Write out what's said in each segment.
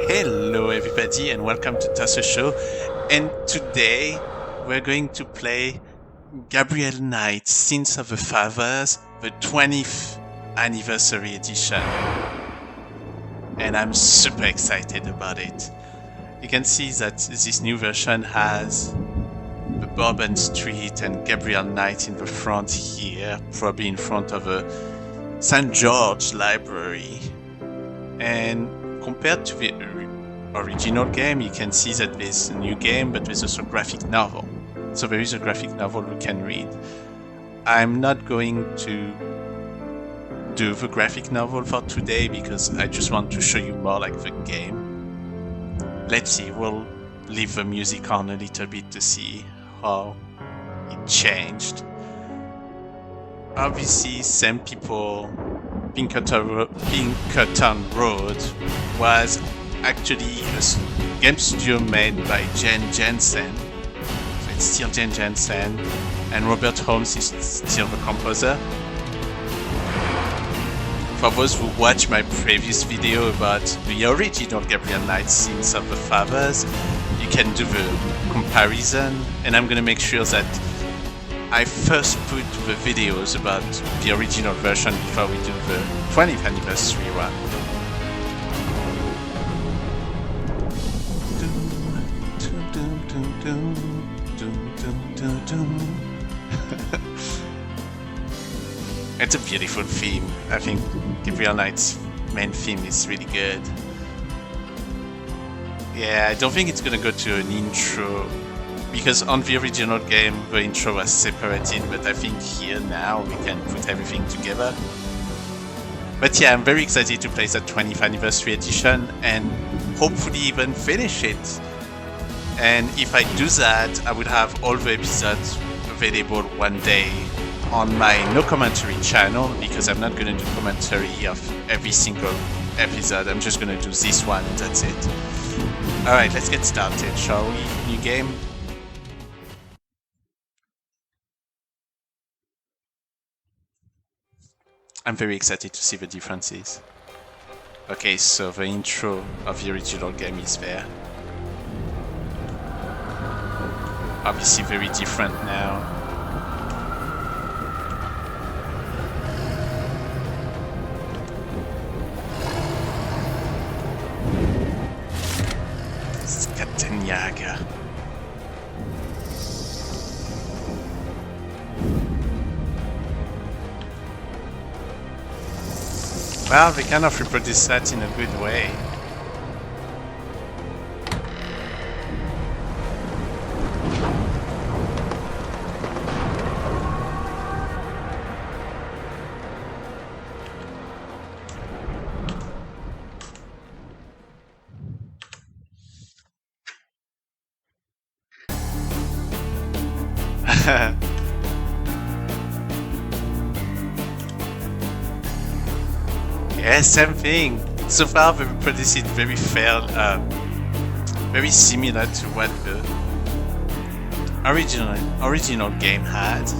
Hello everybody and welcome to Tasso Show, and today we're going to play Gabriel Knight Sins of the Fathers, the 20th anniversary edition, and I'm super excited about it. You can see that this new version has the Bourbon Street and Gabriel Knight in the front here, probably in front of a St. George library, and compared to the original game, you can see that there's a new game, but there's also a graphic novel. So there is a graphic novel we can read. I'm not going to do the graphic novel for today because I just want to show you more like the game. Let's see, we'll leave the music on a little bit to see how it changed. Obviously, same people. Pinkerton Road was actually a game studio made by Jensen, so it's still Jensen, and Robert Holmes is still the composer. For those who watch my previous video about the original Gabriel Knight Sins of the Fathers, you can do the comparison, and I'm gonna make sure that I first put the videos about the original version before we do the 20th anniversary one. It's a beautiful theme. I think Gabriel Knight's main theme is really good. Yeah, I don't think it's gonna go to an intro, because on the original game the intro was separated, but I think here now we can put everything together. But yeah, I'm very excited to play the 20th anniversary edition and hopefully even finish it. And if I do that, I would have all the episodes available one day on my no commentary channel, because I'm not going to do commentary of every single episode. I'm just going to do this one and that's it. Alright, let's get started, shall we? New game. I'm very excited to see the differences. Okay, so the intro of the original game is there. Obviously very different now. Skatenjager. Well, they kind of reproduce that in a good way. Yeah, same thing. So far, we produced it very fair, very similar to what the original game had.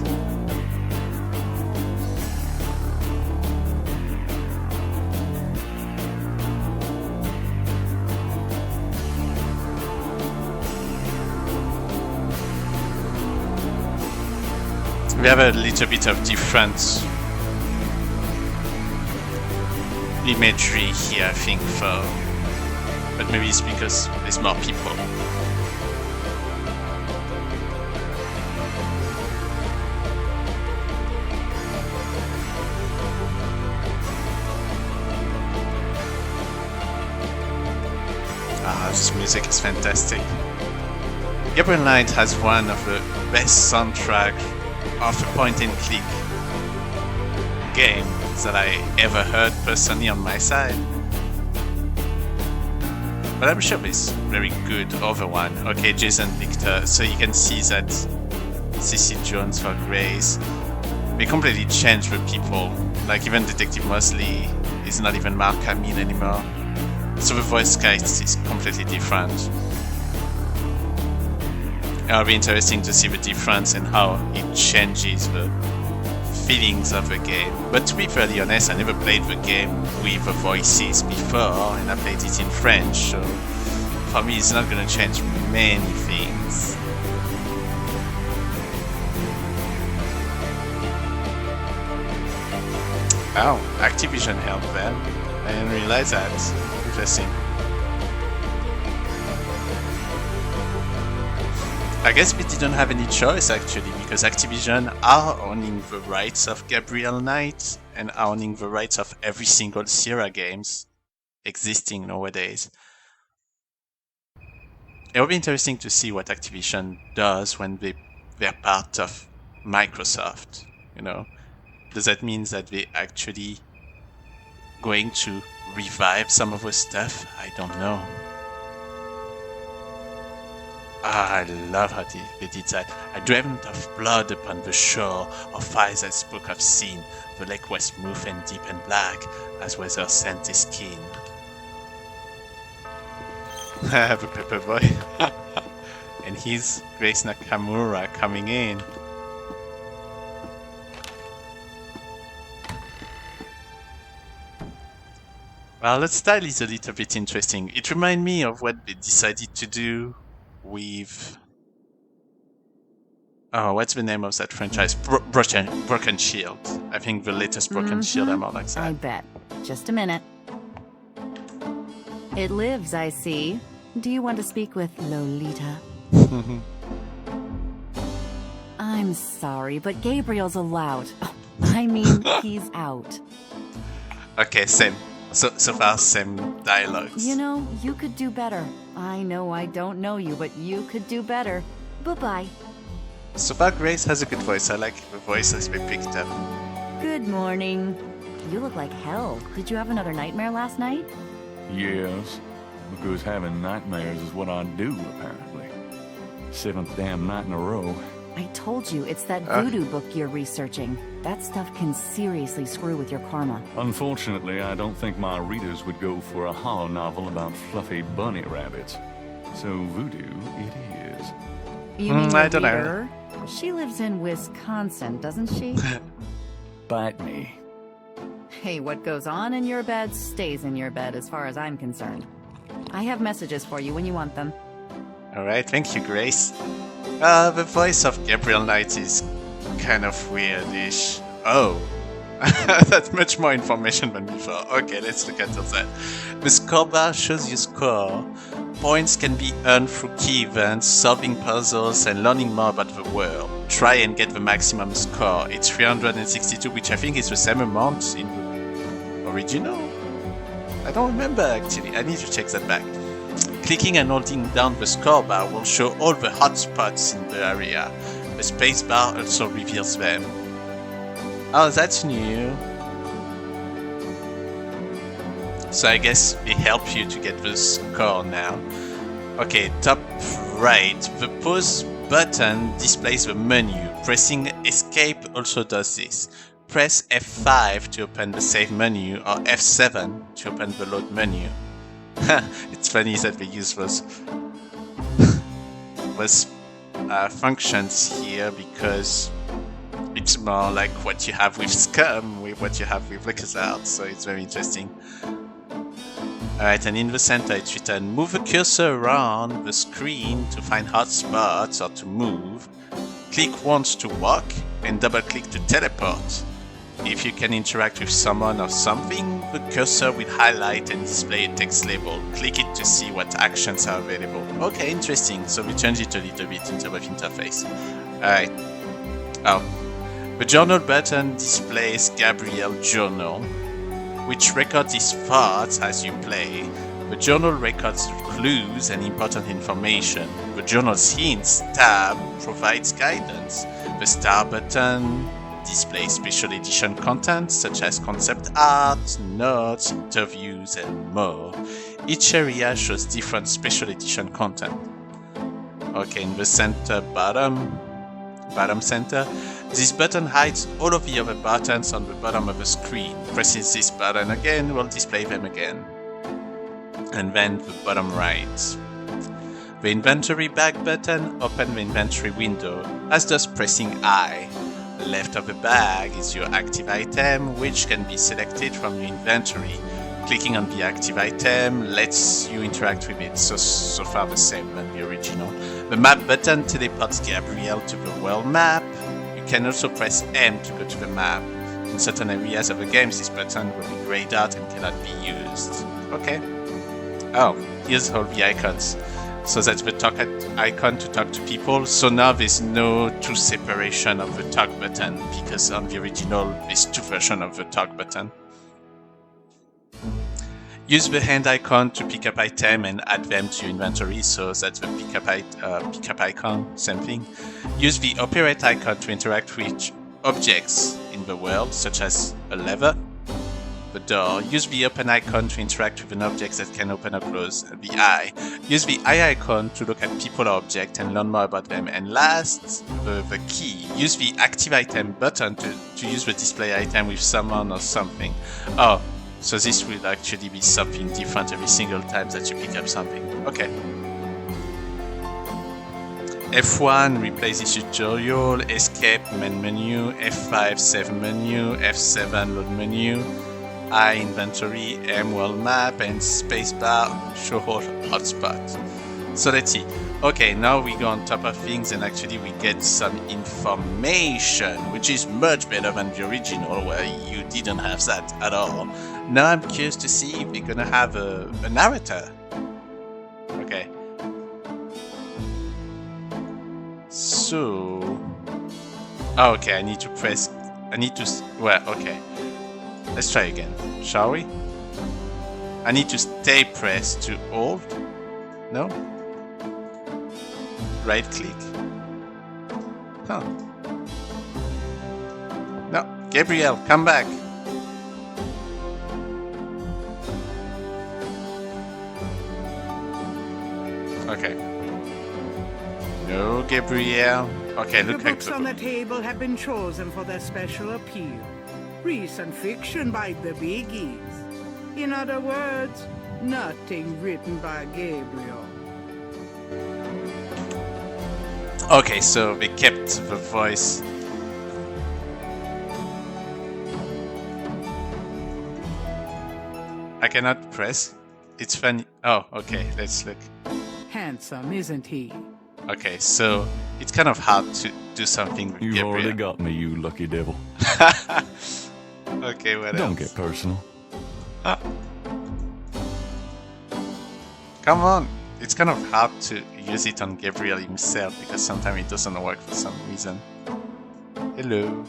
We have a little bit of different imagery here, I think, but maybe it's because there's more people. This music is fantastic. Gabriel Knight has one of the best soundtracks of a point-and-click game that I ever heard personally on my side. But I'm sure it's very good other one. Okay, Jason Victor, so you can see that C.C. Jones for Grace, they completely changed the people. Like even Detective Mosley is not even Mark Hamill anymore. So the voice cast is completely different. It'll be interesting to see the difference and how it changes the feelings of the game. But to be fairly honest, I never played the game with the voices before, and I played it in French, so for me it's not gonna change many things. Oh, Activision helped them. I didn't realize that. Interesting. I guess we didn't have any choice actually, because Activision are owning the rights of Gabriel Knight and are owning the rights of every single Sierra games existing nowadays. It will be interesting to see what Activision does when they're part of Microsoft, you know. Does that mean that they actually going to revive some of the stuff? I don't know. I love how they did that. I dreamt of blood upon the shore, of eyes I spoke of sin. The lake was smooth and deep and black, as was her scented skin. The Pepper Boy. And here's Grace Nakamura coming in. Well, the style is a little bit interesting. It reminds me of what they decided to do with... Oh, what's the name of that franchise? Broken Shield. I think the latest Broken Shield are more like that. I bet. Just a minute. It lives, I see. Do you want to speak with Lolita? I'm sorry, but Gabriel's allowed. I mean, he's out. Okay, same. So far, same dialogues. You know, you could do better. I know I don't know you, but you could do better. Bye-bye. So far, Grace has a good voice. I like the voice that's been picked up. Good morning. You look like hell. Did you have another nightmare last night? Yes, because having nightmares is what I do, apparently. 7th damn night in a row. I told you, it's that voodoo book you're researching. That stuff can seriously screw with your karma. Unfortunately, I don't think my readers would go for a horror novel about fluffy bunny rabbits. So voodoo it is. You mean I your don't know. reader? She lives in Wisconsin, doesn't she? Bite me. Hey, what goes on in your bed stays in your bed as far as I'm concerned. I have messages for you when you want them. Alright, thank you, Grace. The voice of Gabriel Knight is kind of weirdish. Oh, that's much more information than before. Okay, let's look at that. The score bar shows your score. Points can be earned through key events, solving puzzles, and learning more about the world. Try and get the maximum score. It's 362, which I think is the same amount in the original? I don't remember actually. I need to check that back. Clicking and holding down the score bar will show all the hotspots in the area. The space bar also reveals them. Oh, that's new. So I guess they help you to get the score now. Okay, top right. The pause button displays the menu. Pressing escape also does this. Press F5 to open the save menu or F7 to open the load menu. It's funny that they use those functions here because it's more like what you have with Scum, with what you have with LucasArts, so it's very interesting. Alright, and in the center it's written, move the cursor around the screen to find hotspots or to move. Click once to walk and double click to teleport. If you can interact with someone or something, the cursor will highlight and display a text label. Click it to see what actions are available. Okay, interesting. So we change it a little bit in terms of interface. Alright. Oh. The journal button displays Gabriel Journal, which records his thoughts as you play. The journal records clues and important information. The journal's hints tab provides guidance. The star button displays special edition content such as concept art, notes, interviews, and more. Each area shows different special edition content. Okay, in the center bottom center, this button hides all of the other buttons on the bottom of the screen. Pressing this button again will display them again. And then the bottom right. The inventory bag button opens the inventory window, as does pressing I. left of the bag is your active item, which can be selected from your inventory. Clicking on the active item lets you interact with it, so far the same as the original. The map button teleports Gabriel to the world map. You can also press M to go to the map. In certain areas of the game, this button will be grayed out and cannot be used. Okay. Oh, here's all the icons. So that's the talk icon to talk to people. So now there's no two separation of the talk button, because on the original there's two versions of the talk button. Use the hand icon to pick up item and add them to your inventory, so that's the pick up icon, same thing. Use the operate icon to interact with objects in the world, such as a lever, the door. Use the open icon to interact with an object that can open or close, the eye. Use the eye icon to look at people or objects and learn more about them. And last, the key. Use the active item button to use the display item with someone or something. Oh, so this will actually be something different every single time that you pick up something. Okay. F1 replays this tutorial, escape main menu, F5 save menu, F7 load menu, I inventory, M world map, and spacebar show all hotspots. So let's see. Okay, now we go on top of things and actually we get some information, which is much better than the original where you didn't have that at all. Now I'm curious to see if we're gonna have a narrator. Okay. So... Oh, okay, I need to... Well, okay. Let's try again, shall we? I need to stay pressed to hold. No? Right click. Huh. No, Gabriel, come back. Okay. No, Gabriel. Okay, look The like books on the table have been chosen for their special appeal. Recent fiction by the biggies. In other words, nothing written by Gabriel. Okay, so they kept the voice. I cannot press. It's funny. Oh, okay, let's look. Handsome, isn't he? Okay, so it's kind of hard to do something with You've Gabriel. already got me, you lucky devil. Okay, what else? Don't get personal. Come on! It's kind of hard to use it on Gabriel himself because sometimes it doesn't work for some reason. Hello.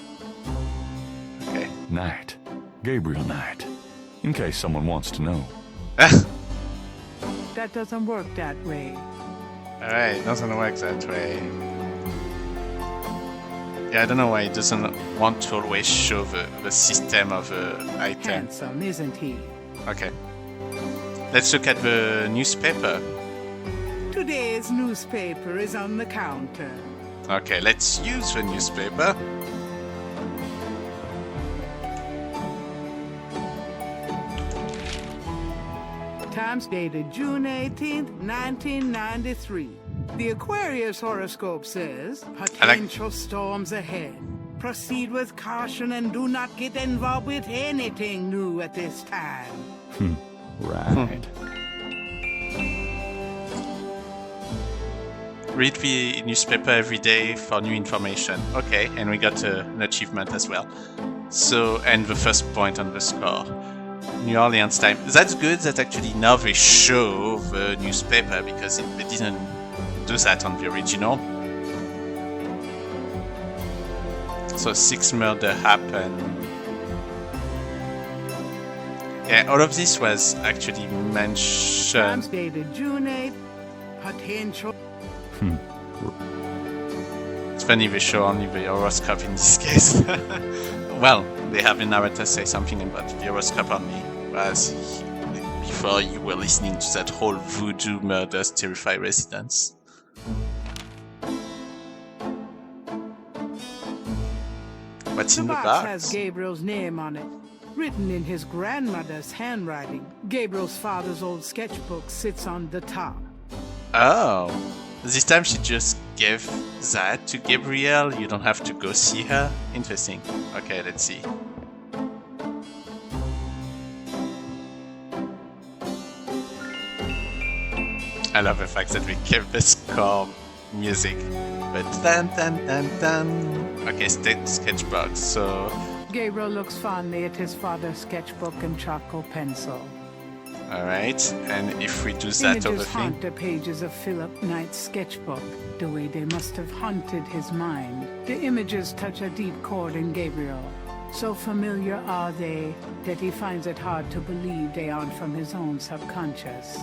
Okay. Knight. Gabriel Knight. In case someone wants to know. That doesn't work that way. Alright, it doesn't work that way. Yeah, I don't know why it doesn't want to always show the system of the item. Handsome, isn't he? Okay. Let's look at the newspaper. Today's newspaper is on the counter. Okay, let's use the newspaper. Times dated June 18th, 1993. The Aquarius horoscope says, potential storms ahead. Proceed with caution and do not get involved with anything new at this time. Right. Read the newspaper every day for new information. Okay, and we got an achievement as well. So, and the first point on the score. New Orleans time. That's good that actually now they show the newspaper because they didn't do that on the original. So 6 murders happened. Yeah, all of this was actually mentioned. Times dated June 8th. Potential. It's funny they show only the horoscope in this case. Well, they have a narrator say something about the horoscope only, whereas before you were listening to that whole voodoo murders terrify residents. What's in the box? Has Gabriel's name on it, written in his grandmother's handwriting. Gabriel's father's old sketchbook sits on the top. Oh, this time she just gave that to Gabriel. You don't have to go see her. Interesting. Okay, let's see. I love the fact that we kept the score music. But dun dun dun dun. Okay, sketchbook. So Gabriel looks fondly at his father's sketchbook and charcoal pencil. alright, and if we do that other Images thing. haunt the pages of Philip Knight's sketchbook, the way they must have haunted his mind. The images touch a deep chord in Gabriel. So familiar are they that he finds it hard to believe they aren't from his own subconscious.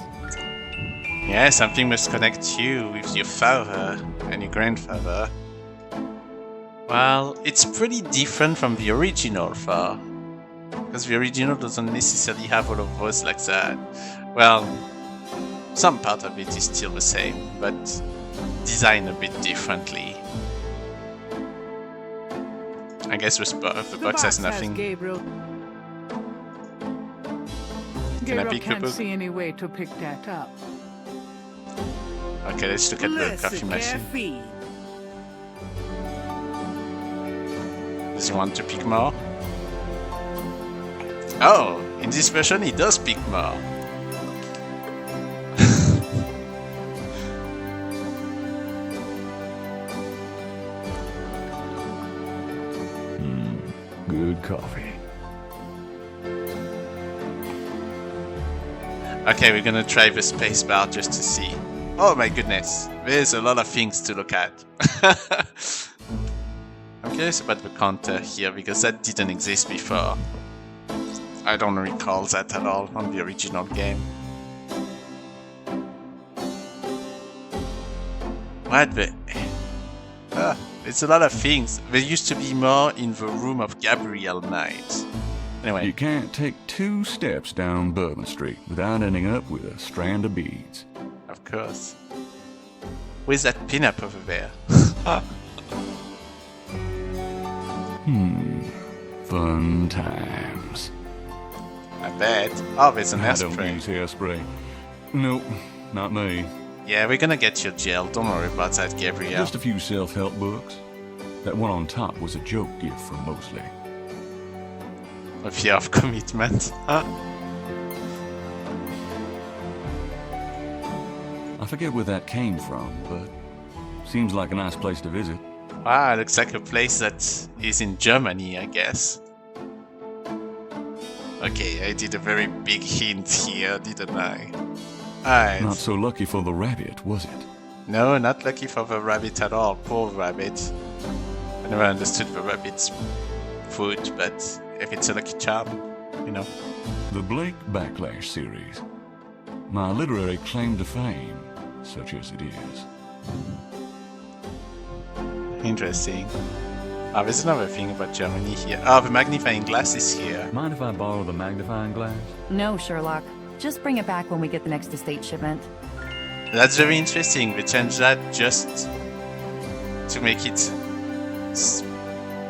Yeah, something must connect you with your father and your grandfather. Well, it's pretty different from the original far. Because the original doesn't necessarily have all of those like that. Well, some part of it is still the same, but designed a bit differently. I guess the box has nothing. Gabriel. Can I Gabriel pick the can't book? see any way to pick that up. Okay, let's look at the coffee machine. Caffeine. Does he want to pick more? Oh, in this version he does pick more. Good coffee. Okay, we're gonna try the space bar just to see. Oh my goodness, there's a lot of things to look at. I'm curious about the counter here because that didn't exist before. I don't recall that at all on the original game. What the... it's a lot of things. There used to be more in the room of Gabriel Knight. Anyway. You can't take 2 steps down Bourbon Street without ending up with a strand of beads. Of course. Where's that pinup over there? Fun times. I bet. Oh, there's an I don't hairspray. use hairspray. Nope, not me. Yeah, we're gonna get you jailed. Don't worry about that, Gabriel. Just a few self-help books. That one on top was a joke gift from Mosley. A fear of commitment. I forget where that came from, but seems like a nice place to visit. Wow, looks like a place that is in Germany, I guess. Okay, I did a very big hint here, didn't I? Alright. Not so lucky for the rabbit, was it? No, not lucky for the rabbit at all. Poor rabbit. I never understood the rabbit's food, but if it's a lucky charm, you know. The Blake Backlash series. My literary claim to fame, such as it is. Interesting. Oh, there's another thing about Germany here. Oh, the magnifying glass is here. Mind if I borrow the magnifying glass? No, Sherlock. Just bring it back when we get the next estate shipment. That's very interesting. We changed that just to make it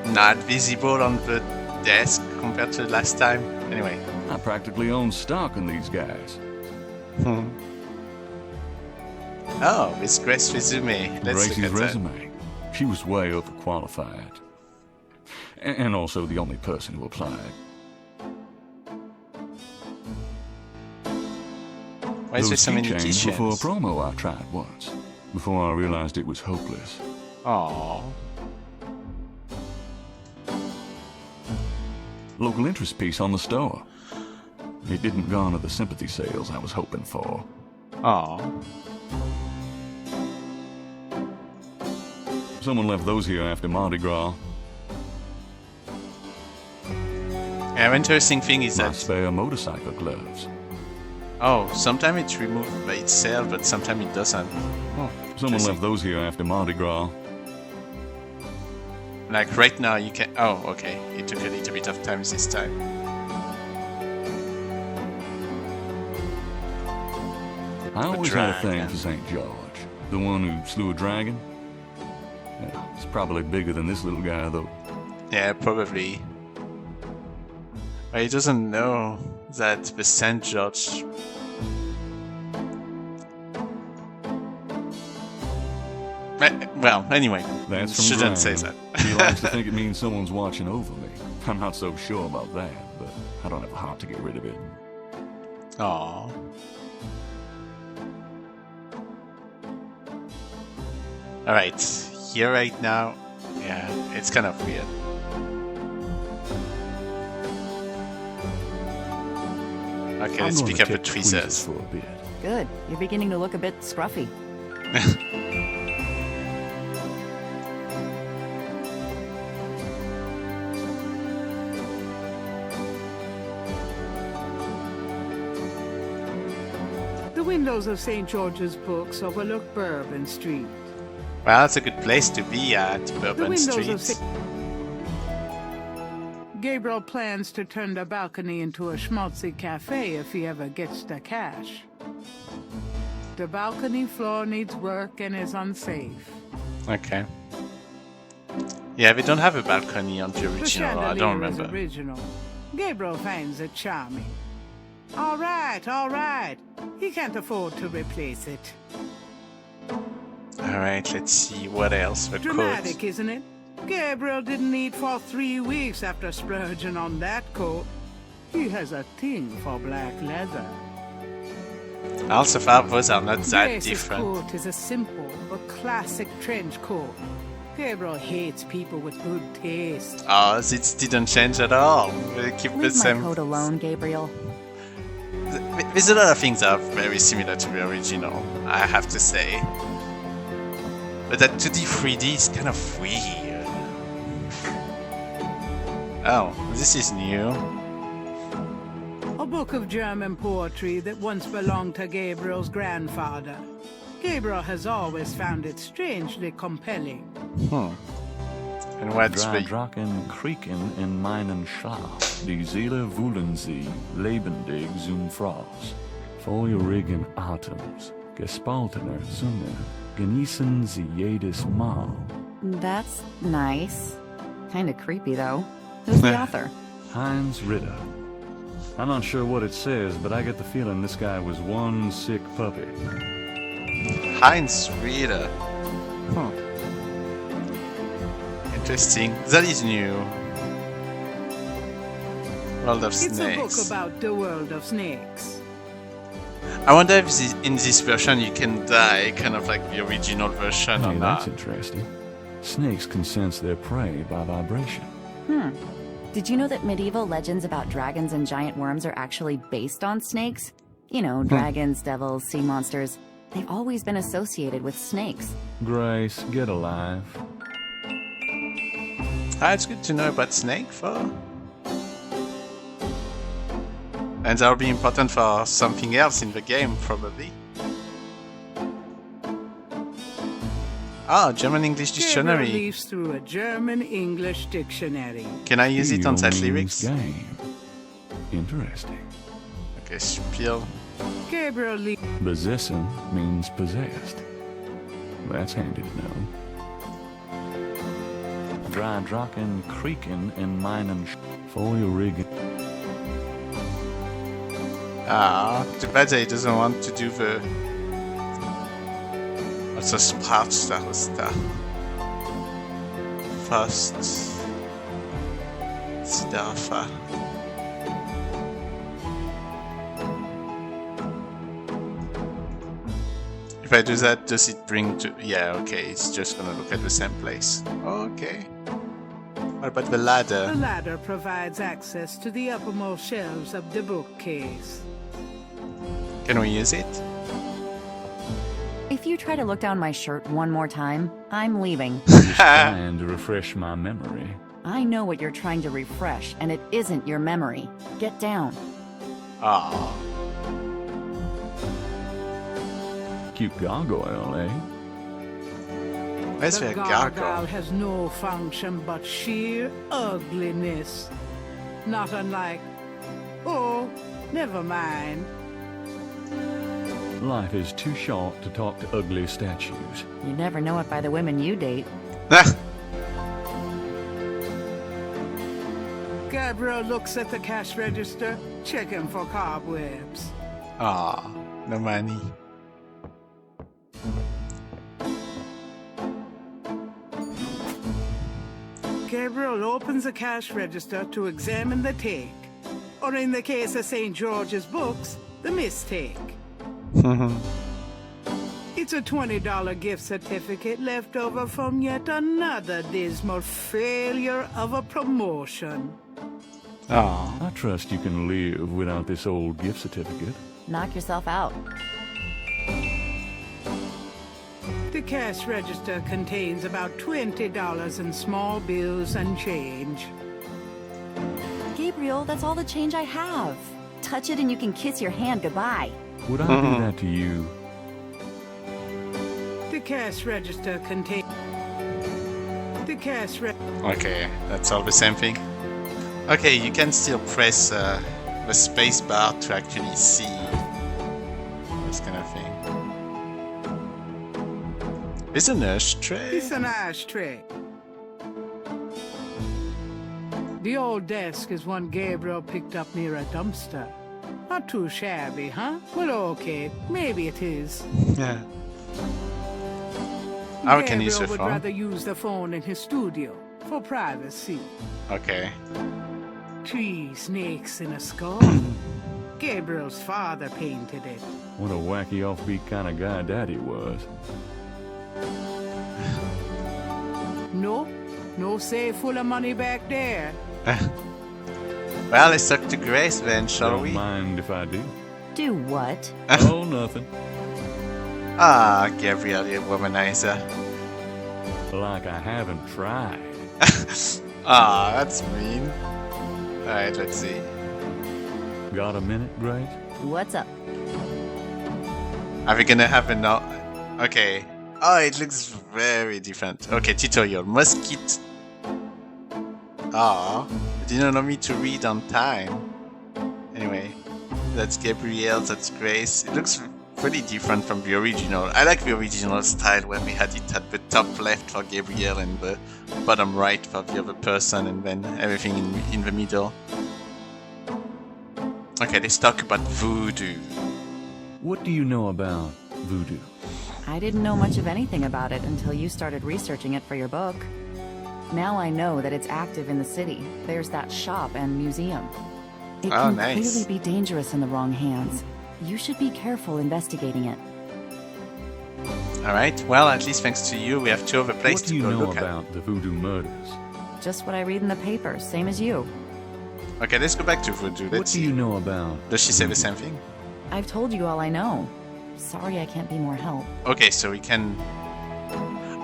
not visible on the desk compared to last time. Anyway. I practically own stock in these guys. Oh, Miss Grace resume. Let's Gracie's look at resume. She was way overqualified. And also the only person who applied. Why is there so many keychains were for a keychains? promo I tried once, before I realized it was hopeless. Aww. Local interest piece on the store. It didn't garner the sympathy sales I was hoping for. Aww. Someone left those here after Mardi Gras. Yeah, interesting thing is My that spare motorcycle gloves. sometimes it's removed by itself, but sometimes it doesn't. Oh, Someone interesting. left those here after Mardi Gras. Like right now, you can. Oh, okay. It took a little bit of time this time. I always had a thing dragon. for St. George. The one who slew a dragon. Yeah, it's probably bigger than this little guy, though. Yeah, probably. But he doesn't know that the St. George. Well, anyway, That's from shouldn't say Graham. that. He likes to think it means someone's watching over me. I'm not so sure about that, but I don't have a heart to get rid of it. Aww. Alright, here right now, yeah, it's kind of weird. Okay, let's pick up the tweezers. For a bit. Good. You're beginning to look a bit scruffy. The windows of St. George's Books overlook Bourbon Street. Well, it's a good place to be at, The Bourbon windows Street. of St. Gabriel plans to turn the balcony into a schmaltzy cafe if he ever gets the cash. The balcony floor needs work and is unsafe. Okay. Yeah, we don't have a balcony on the The original, I chandelier don't is remember. original. Gabriel finds it charming. All right. He can't afford to replace it. Alright, let's see what else. The Dramatic, coat. isn't it? Gabriel didn't eat for 3 weeks after splurging on that coat. He has a thing for black leather. Also, fabrics are not that Grace's different. coat is a simple but classic trench coat. Gabriel hates people with good taste. Oh, it didn't change at all. We keep the Leave my same. coat alone, Gabriel. There's a lot of things that are very similar to the original, I have to say. But that 2D 3D is kind of weird. Oh, this is new. A book of German poetry that once belonged to Gabriel's grandfather. Gabriel has always found it strangely compelling. And what's Drei the... Drachen kriegen in meinen Schlaf. Die Seele wollen sie lebendig zum Fraß. Feurigen Atems, gespaltener Zunge, genießen sie jedes Mal. That's nice. Kinda creepy, though. Who's the author? Heinz Ritter. I'm not sure what it says, but I get the feeling this guy was one sick puppy. Heinz Ritter. Interesting. That is new. World of It's a book Snakes. about the world of snakes. I wonder if in this version you can die, kind of like the original version or Hey, not. that's interesting. Snakes can sense their prey by vibration. Did you know that medieval legends about dragons and giant worms are actually based on snakes? You know, dragons, devils, sea monsters. They've always been associated with snakes. Grace, get alive. It's good to know about snake for. And that'll be important for something else in the game, probably. Ah, German-English Gabriel dictionary. leafs through a German-English dictionary. Can I use it on that Means lyrics? Game. Interesting. Okay, Spiel. Gabriel leafs Besessen means possessed. That's handy to know. Drei Drachen kriegen in meinen Feurigen. Too bad that he doesn't want to do the... What's a Sprachstarster? First... Starfa. If I do that, does it bring to... Yeah, okay, it's just gonna look at the same place. Okay. What about the The ladder? ladder provides access to the uppermost shelves of the bookcase. Can we use it? If you try to look down my shirt one more time, I'm leaving. Trying to refresh my memory. I know what you're trying to refresh, and it isn't your memory. Get down. Ah. Cute gargoyle, eh? Where's The the gargoyle gargoyle? has no function but sheer ugliness. Not unlike... Oh, never mind. Life is too short to talk to ugly statues. You never know it by the women you date. Gabriel looks at the cash register, checking for cobwebs. Ah, no money. Gabriel opens the cash register to examine the take, or in the case of St. George's books, the mistake. It's a $20 gift certificate left over from yet another dismal failure of a promotion. Oh. I trust you can live without this old gift certificate. Knock yourself out. The cash register contains about $20 in small bills and change. Gabriel, that's all the change I have. Touch it and you can kiss your hand goodbye. Would I do that to you? The cash register contains... Okay, that's all the same thing. Okay, you can still press the space bar to actually see this kind of thing. It's an ashtray. It's an ashtray. The old desk is one Gabriel picked up near a dumpster. Not too shabby, huh? Well, okay, maybe it is. Yeah. How can you use your Gabriel would phone? rather use the phone in his studio for privacy. Okay. 3 snakes in a skull. Gabriel's father painted it. What a wacky offbeat kind of guy Daddy was. Nope, no safe full of money back there. Well, let's talk to Grace then, shall Don't we? mind if I do. Do what? Oh, nothing. Ah, Gabriel, you womanizer. Like I haven't tried. Ah, that's mean. Alright, let's see. Got a minute, Grace? What's up? Are we gonna have enough? Okay. Oh, it looks very different. Okay, tutorial. Mosquito. Ah, didn't allow me to read on time. Anyway, that's Gabriel, that's Grace. It looks pretty different from the original. I like the original style where we had it at the top left for Gabriel and the bottom right for the other person, and then everything in the middle. Okay, let's talk about voodoo. What do you know about voodoo? I didn't know much of anything about it until you started researching it for your book. Now I know that it's active in the city. There's that shop and museum. It Oh, can nice. clearly be dangerous in the wrong hands. You should be careful investigating it. Alright, well, at least thanks to you, we have 2 other places What do to you go know look at. about the voodoo murders? Just what I read in the papers, same as you. Okay, let's go back to voodoo. What Let's do see. you know about? Does she say the same thing? I've told you all I know. Sorry I can't be more help. Okay, so we can...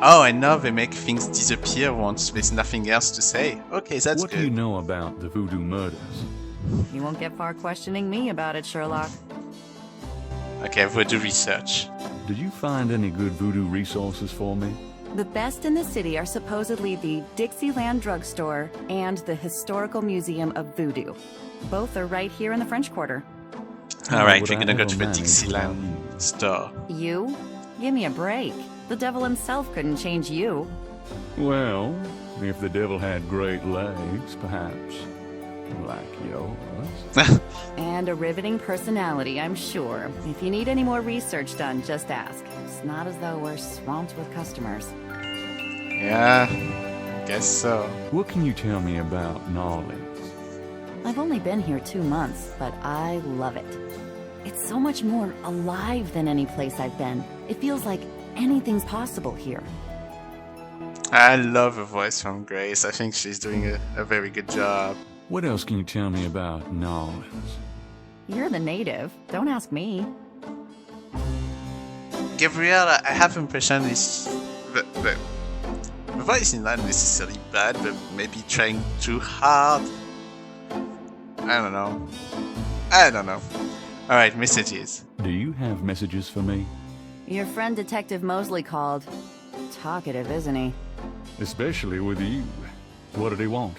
Oh, and now they make things disappear once there's nothing else to say. Okay, that's What good. do you know about the voodoo murders? You won't get far questioning me about it, Sherlock. Okay, voodoo research. Did you find any good voodoo resources for me? The best in the city are supposedly the Dixieland Drugstore and the Historical Museum of Voodoo. Both are right here in the French Quarter. Alright, would we're I gonna go ever to the manage Dixieland without store. You? Give me a break. The devil himself couldn't change you. Well, if the devil had great legs, perhaps. Like yours. And a riveting personality, I'm sure. If you need any more research done, just ask. It's not as though we're swamped with customers. Yeah, guess so. What can you tell me about New Orleans? I've only been here 2 months, but I love it. It's so much more alive than any place I've been. It feels like anything's possible here. I love the voice from Grace. I think she's doing a very good job. What else can you tell me about New Orleans? You're the native. Don't ask me. Gabriel, I have the impression is the voice is not necessarily bad, but maybe trying too hard. I don't know. Alright, messages. Do you have messages for me? Your friend Detective Mosley called. Talkative, isn't he? Especially with you. What did he want?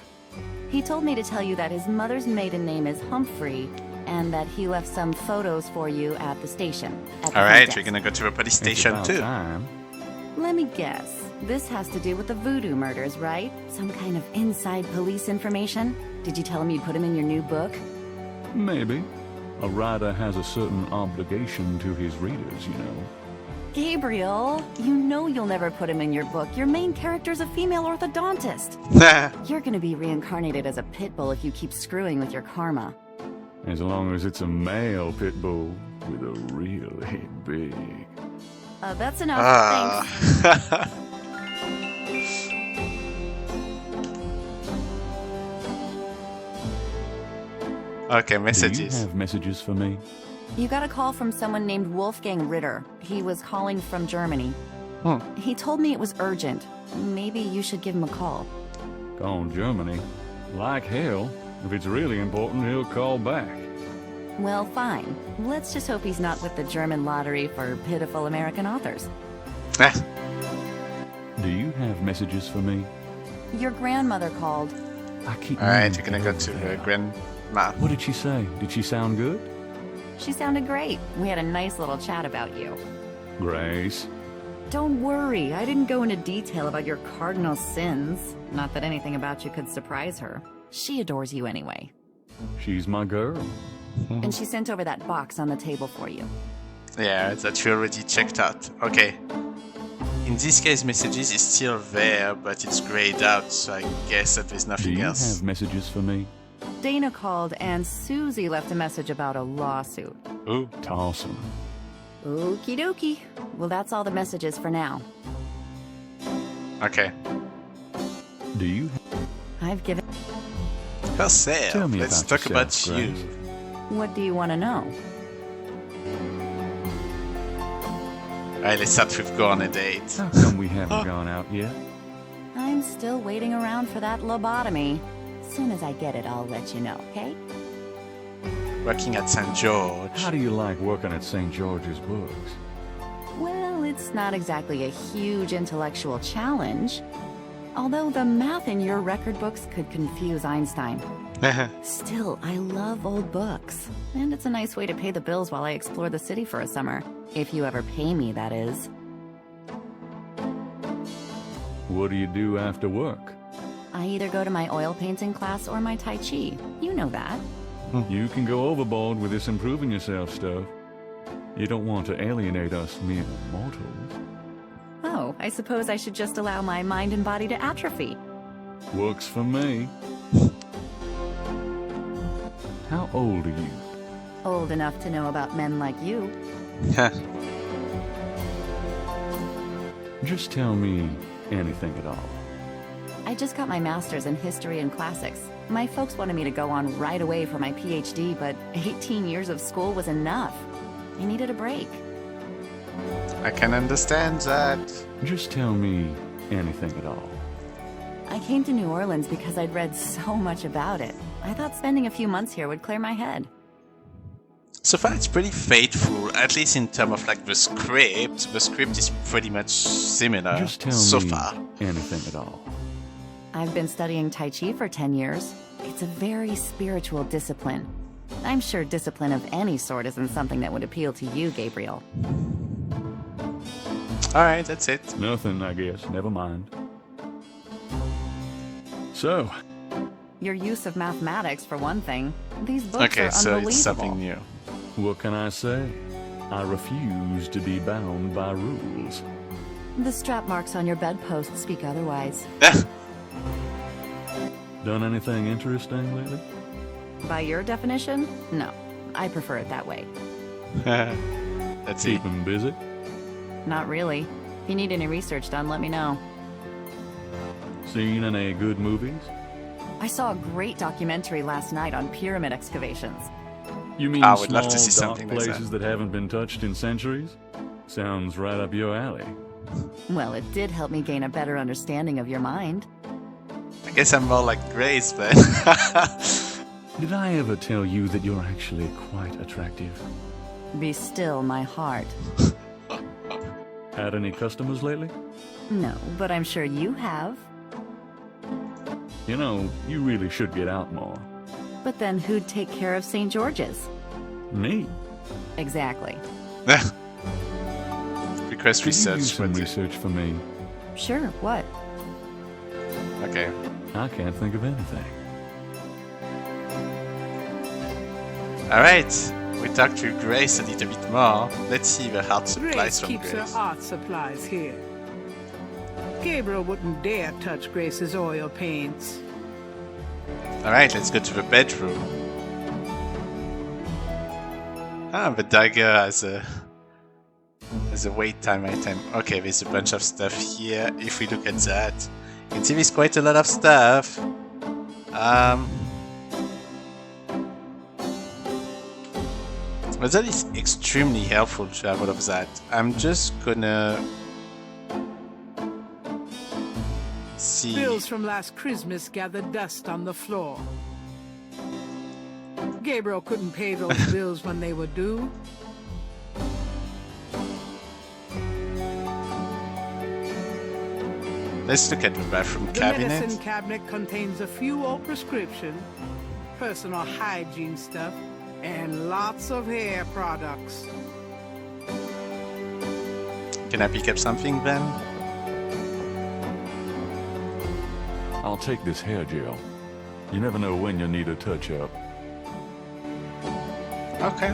He told me to tell you that his mother's maiden name is Humphrey, and that he left some photos for you at the station. Alright, we're gonna go to a police station It's too. about time. Let me guess. This has to do with the voodoo murders, right? Some kind of inside police information? Did you tell him you'd put him in your new book? Maybe. A writer has a certain obligation to his readers, you know. Gabriel, you know you'll never put him in your book. Your main character's a female orthodontist. You're gonna be reincarnated as a pit bull if you keep screwing with your karma. As long as it's a male pit bull with a really big... That's enough, thanks. Okay, Do you messages. have messages for me? You got a call from someone named Wolfgang Ritter. He was calling from Germany. He told me it was urgent. Maybe you should give him a call. Call Germany? Like hell. If it's really important, he'll call back. Well, fine. Let's just hope he's not with the German lottery for pitiful American authors. Do you have messages for me? Your grandmother called. I keep Alright, meaning you're gonna go to her. grandma. What did she say? Did she sound good? She sounded great. We had a nice little chat about you. Grace. Don't worry, I didn't go into detail about your cardinal sins. Not that anything about you could surprise her. She adores you anyway. She's my girl. And she sent over that box on the table for you. Yeah, that you already checked out. Okay. In this case, messages is still there, but it's grayed out, so I guess that there's Do nothing you else. have messages for me? Dana called and Susie left a message about a lawsuit. Ooh. Toss 'em. Okie dokie. Well, that's all the messages for now. Okay. Do you I've given... For sale. Tell me Let's about talk about yourself, you. Grace. What do you want to know? Alright, let's start with go on a date. How come we haven't gone out yet? I'm still waiting around for that lobotomy. Soon as I get it, I'll let you know, okay? Working at St. George. How do you like working at St. George's Books? Well, it's not exactly a huge intellectual challenge. Although the math in your record books could confuse Einstein. Still, I love old books. And it's a nice way to pay the bills while I explore the city for a summer. If you ever pay me, that is. What do you do after work? I either go to my oil painting class or my Tai Chi. You know that. You can go overboard with this improving yourself stuff. You don't want to alienate us mere mortals. Oh, I suppose I should just allow my mind and body to atrophy. Works for me. How old are you? Old enough to know about men like you. Just tell me anything at all. I just got my master's in history and classics. My folks wanted me to go on right away for my PhD, but 18 years of school was enough. I needed a break. I can understand that. Just tell me anything at all. I came to New Orleans because I'd read so much about it. I thought spending a few months here would clear my head. So far, it's pretty faithful, at least in terms of like the script. The script is pretty much similar Just tell so me far. anything at all. I've been studying Tai Chi for 10 years. It's a very spiritual discipline. I'm sure discipline of any sort isn't something that would appeal to you, Gabriel. Alright, that's it. Nothing, I guess. Never mind. So, Your use of mathematics, for one thing. These books Okay, are so unbelievable. it's something new. what can I say? I refuse to be bound by rules. The strap marks on your bedpost speak otherwise. Done anything interesting lately? By your definition, no. I prefer it that way. That's it. Keep 'em busy? Not really. If you need any research done, let me know. Seen any good movies? I saw a great documentary last night on pyramid excavations. You mean I would love to small, see dark something like that. places that haven't been touched in centuries? Sounds right up your alley. Well, it did help me gain a better understanding of your mind. I guess I'm more like Grace, but Did I ever tell you that you're actually quite attractive? Be still, my heart. Had any customers lately? No, but I'm sure you have. You know, you really should get out more. But then who'd take care of St. George's? Me? Exactly. request Could you do research. some But research for me? Sure, what? okay. I can't think of anything. All right. we talked to Grace a little bit more. Let's see the art supplies from Keeps Grace. her art supplies here. Gabriel wouldn't dare touch Grace's oil paints. Alright, let's go to the bedroom. Ah, the dagger has a wait time item. Okay, there's a bunch of stuff here. If we look at that, you can see there's quite a lot of stuff. But that is extremely helpful to have all of that. I'm just gonna see. Bills from last Christmas gathered dust on the floor. Gabriel couldn't pay those bills when they were due. Let's look at the bathroom cabinet. The medicine cabinet contains a few old prescriptions, personal hygiene stuff, and lots of hair products. Can I pick up something then? I'll take this hair gel. You never know when you'll need a touch-up. Okay.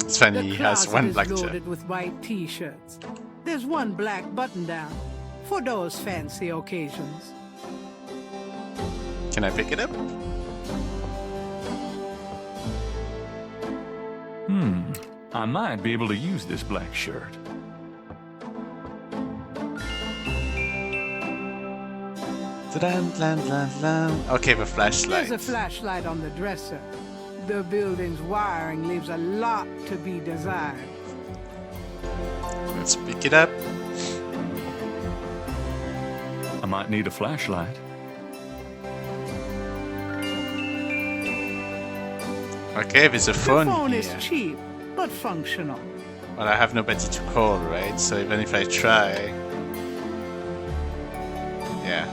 It's funny, he has one black is shirt. loaded with white t-shirts. There's one black button-down for those fancy occasions. Can I pick it up? I might be able to use this black shirt. Okay, the flashlight. There's a flashlight on the dresser. The building's wiring leaves a lot to be desired. Let's pick it up. I might need a flashlight. Okay, there's a phone The phone here. is cheap, but functional. Well, I have nobody to call, right? So even if I try... Yeah.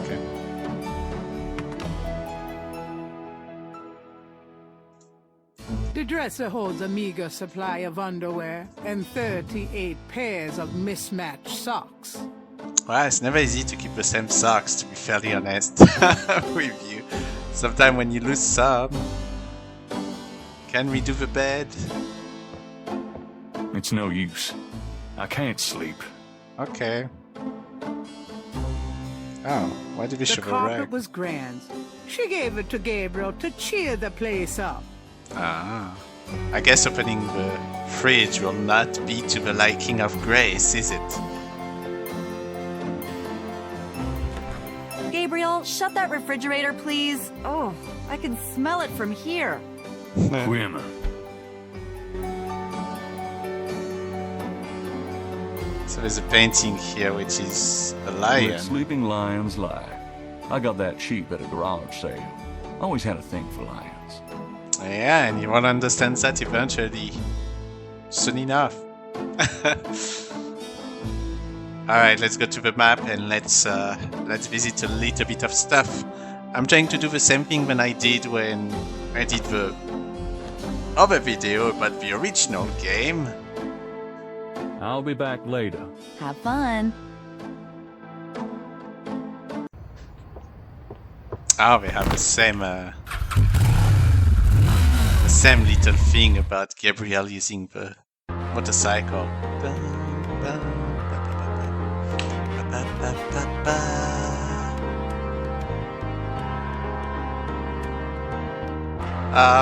Okay. The dresser holds a meager supply of underwear and 38 pairs of mismatched socks. Well, it's never easy to keep the same socks, to be fairly honest with you. Sometimes when you lose some... Can we do the bed? It's no use. I can't sleep. Okay. Oh, why did we The shove a carpet rag? was grand. She gave it to Gabriel to cheer the place up. Ah. I guess opening the fridge will not be to the liking of Grace, is it? Gabriel, shut that refrigerator, please. Oh, I can smell it from here. Whimmer. So there's a painting here which is a Let lion. sleeping lions lie. I got that cheap at a garage sale. Always had a thing for lions. Yeah, and you won't understand that eventually. Soon enough. Alright, let's go to the map and let's visit a little bit of stuff. I'm trying to do the same thing when I did when I did the other video about the original game. I'll be back later. Have fun. Oh, they have the same little thing about Gabriel using the motorcycle.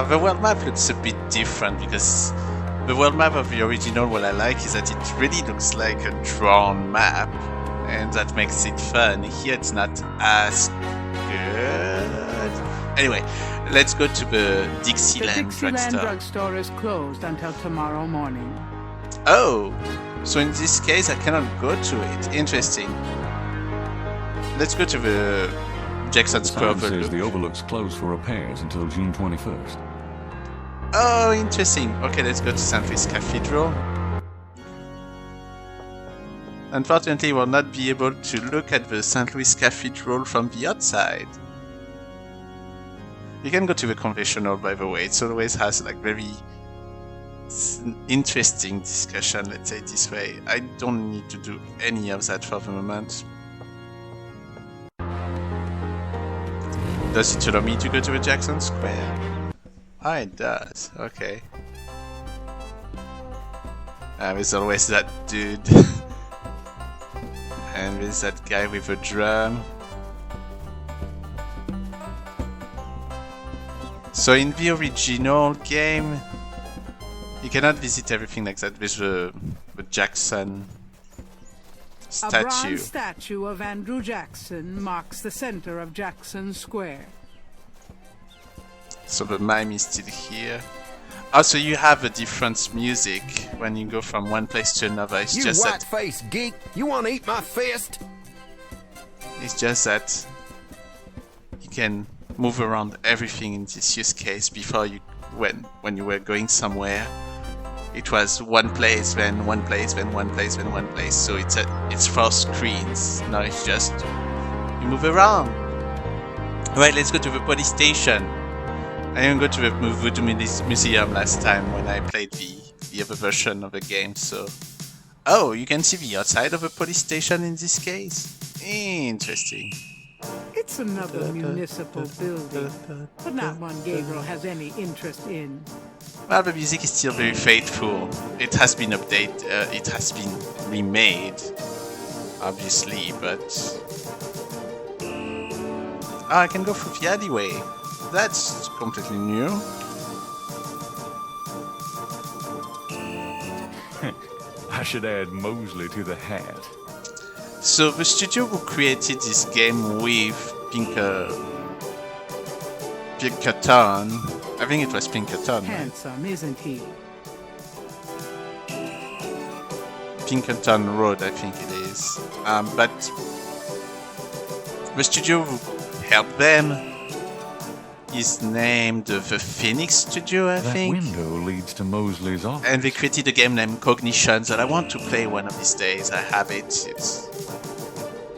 The world map looks a bit different because the world map of the original, what I like is that it really looks like a drawn map, and that makes it fun. Here it's not as good. Anyway, let's go to the The Dixieland Dixieland drugstore. drugstore is closed until tomorrow morning. Oh, so in this case I cannot go to it. Interesting. Let's go to the Jackson Square Sign says Overlook. the Overlook's closed for repairs until June 21st. Oh, interesting. Okay, let's go to St. Louis Cathedral. Unfortunately, we'll not be able to look at the St. Louis Cathedral from the outside. You can go to the confessional, by the way. It always has like very interesting discussion, let's say it this way. I don't need to do any of that for the moment. Does it allow me to go to the Jackson Square? Ah, it does. Okay. There's always that dude. And there's that guy with a drum. So in the original game, you cannot visit everything like that. There's the Jackson statue. A bronze statue of Andrew Jackson marks the center of Jackson Square. So the mime is still here. Also, you have a different music when you go from one place to another. It's You just that white-faced geek! You want to eat my fist? it's just that you can move around everything in this use case. Before you when you were going somewhere, it was one place, then one place, then one place, then one place. So it's 4 screens. Now it's just you move around. Right, let's go to the police station. I didn't go to the Voodoo Museum last time when I played the other version of the game, so... Oh, you can see the outside of a police station in this case? Interesting. It's another municipal building, but not one Gabriel has any interest in. Well, the music is still very faithful. It has been updated, it has been remade, obviously, but... Oh, I can go through the alleyway. That's completely new. I should add Mosley to the hat. So the studio who created this game with Pinkerton, I think it was Pinkerton, right? Handsome, isn't he? Pinkerton Road, I think it is. But the studio who helped them is named the Phoenix Studio, I think. That window leads to Mosley's office. And they created a game named Cognition that I want to play one of these days. I have it.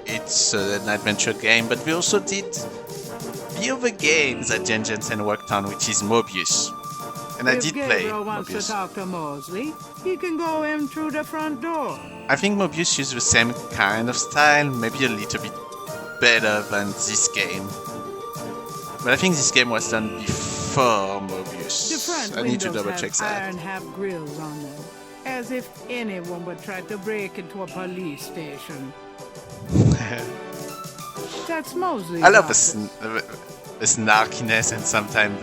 It's an adventure game, but we also did the other games that Jensen worked on, which is Mobius. And I did play Gabriel wants to Mobius. talk to Mosley, he can go in through the front door. I think Mobius used the same kind of style, maybe a little bit better than this game. But I think this game was done before Mobius. The front I need to windows double check have that. iron half grills on them, as if anyone would try to break into a police station. That's Mosley's I love the office. snarkiness and sometimes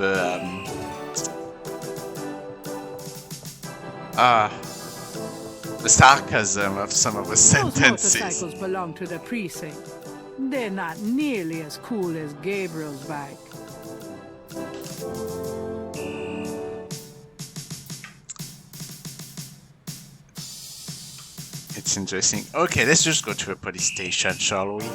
the sarcasm of some of the Those sentences. motorcycles belong to the precinct. They're not nearly as cool as Gabriel's bike. It's interesting. Okay, let's just go to a police station, shall we?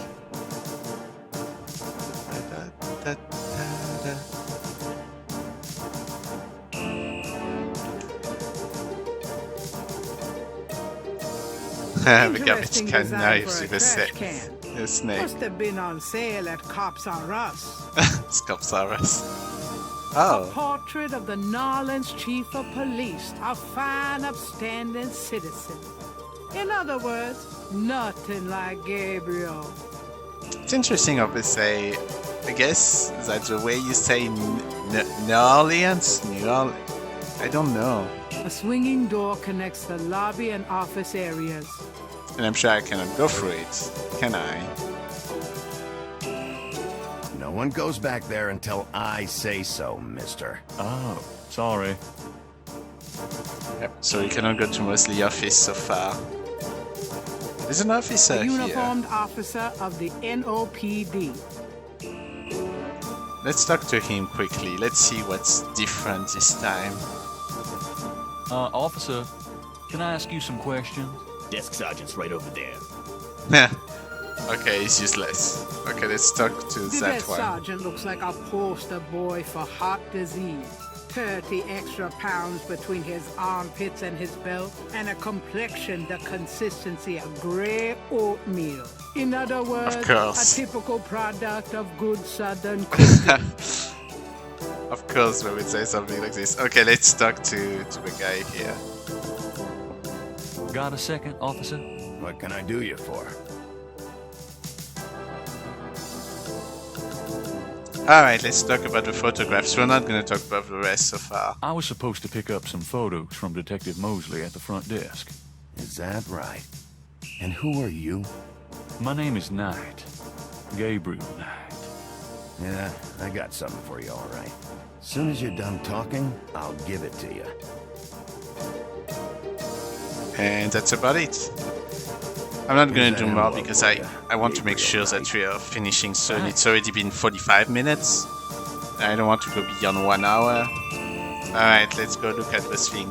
The garbage Interesting can design knives for with a a trash can. snake. Must have been on sale at Cops R Us. Scopsaurus. Oh. Portrait of the Narlands Chief of Police, a fine, upstanding citizen. In other words, nothing like Gabriel. It's interesting how they say, I guess that's the way you say New Orleans? I don't know. A swinging door connects the lobby and office areas. And I'm sure I cannot go through it, can I? No one goes back there until I say so, mister. Oh, sorry. Yep, so we cannot go to Mosley office so far. There's an officer A here. uniformed officer of the NOPD. Let's talk to him quickly. Let's see what's different this time. Officer, can I ask you some questions? Desk sergeant's right over there. Okay, he's useless. Okay, let's talk to The that desk one. sergeant looks like a poster boy for heart disease. 30 extra pounds between his armpits and his belt, and a complexion the consistency of gray oatmeal. In other words, course. a typical product of good southern cooking. Of course, we would say something like this. Okay, let's talk to the guy here. Got a second, officer? What can I do you for? Alright, let's talk about the photographs. We're not going to talk about the rest so far. I was supposed to pick up some photos from Detective Mosley at the front desk. Is that right? And who are you? My name is Knight. Gabriel Knight. Yeah, I got something for you, all right. As soon as you're done talking, I'll give it to you. And that's about it. I'm not going to do more because I want to make sure that we are finishing soon. It's already been 45 minutes. I don't want to go beyond 1 hour. Alright, let's go look at this thing.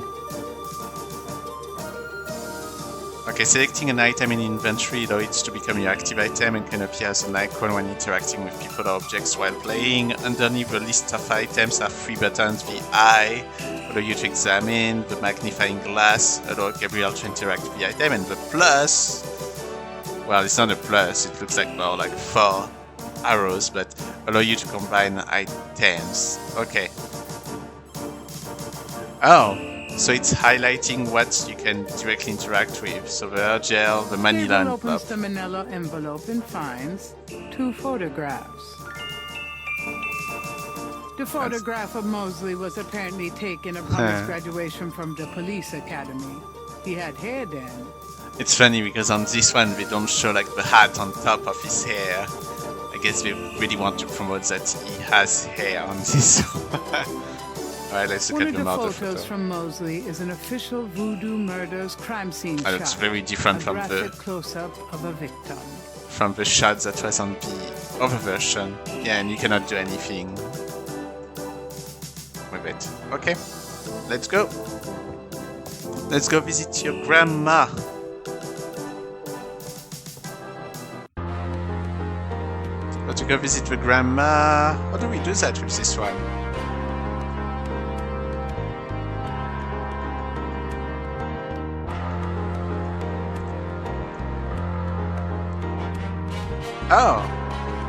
Okay, selecting an item in inventory allows it to become your active item and can appear as an icon when interacting with people or objects while playing. Underneath the list of items are 3 buttons. The eye allow you to examine, the magnifying glass allow Gabriel to interact with the item, and the plus, well, it's not a plus, it looks like more like 4 arrows, but allow you to combine items. Okay. Oh. So it's highlighting what you can directly interact with. So the air gel, the manila Gabriel opens envelope. the manila envelope and finds 2 photographs. The photograph of Mosley was apparently taken upon his graduation from the police academy. He had hair then. It's funny because on this one they don't show like the hat on top of his hair. I guess they really want to promote that he has hair on this one. Alright, let's look One at of the the murder photos photo. from Mosley is an official voodoo murders crime scene shot. It's very different a from graphic the close-up of a victim. shot that was on the other version. Yeah, and you cannot do anything with it. Okay, let's go. Let's go visit your grandma. Got to go visit the grandma. How do we do that with this one? Oh,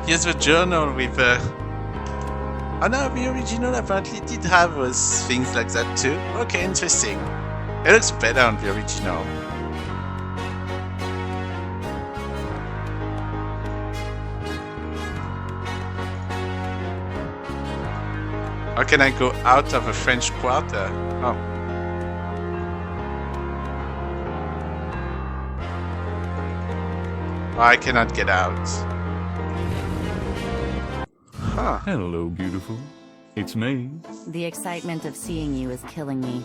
here's the journal with oh no, the original apparently did have those things like that too. Okay, interesting. It looks better on the original. How can I go out of a French Quarter? Oh. I cannot get out. Huh. Hello, beautiful. It's me. The excitement of seeing you is killing me.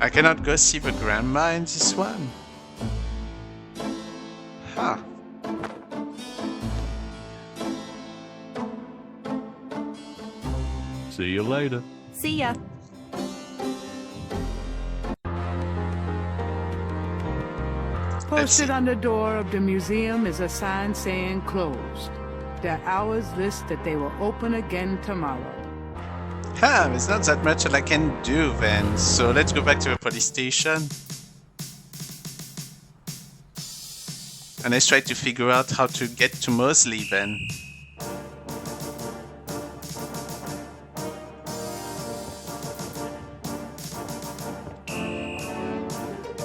I cannot go see the grandma in this one. Huh. See you later. See ya. Posted on the door of the museum is a sign saying closed. Their hours list that they will open again tomorrow. Huh, there's not that much that I can do then. So let's go back to the police station. And let's try to figure out how to get to Mosley then.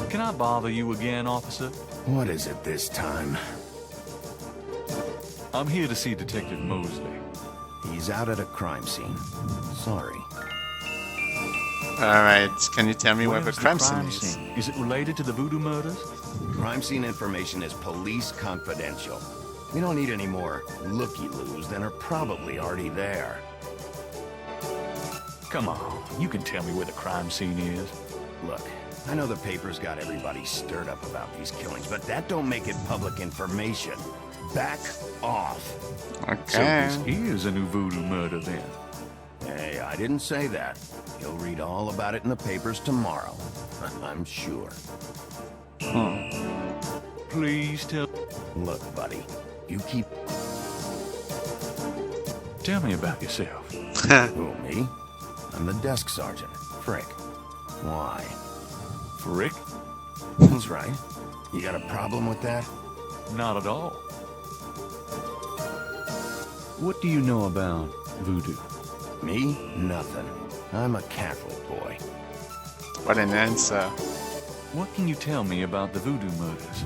Can I bother you again, officer? What is it this time? I'm here to see Detective Mosley. He's out at a crime scene. Sorry. Alright, can you tell me where the Where's crime scene is? Is it related to the voodoo murders? Crime scene information is police confidential. We don't need any more looky-loos than are probably already there. Come on, you can tell me where the crime scene is. Look, I know the papers got everybody stirred up about these killings, but that don't make it public information. Back off. So Okay. this is a new voodoo murder then. Hey, I didn't say that. You'll read all about it in the papers tomorrow. I'm sure. Please tell Look, buddy, you keep... tell me about yourself. Who, me? I'm the desk sergeant, Frick. Why? Frick? That's right. You got a problem with that? Not at all. What do you know about voodoo? Me? Nothing. I'm a Catholic boy. What an answer. What can you tell me about the voodoo murders?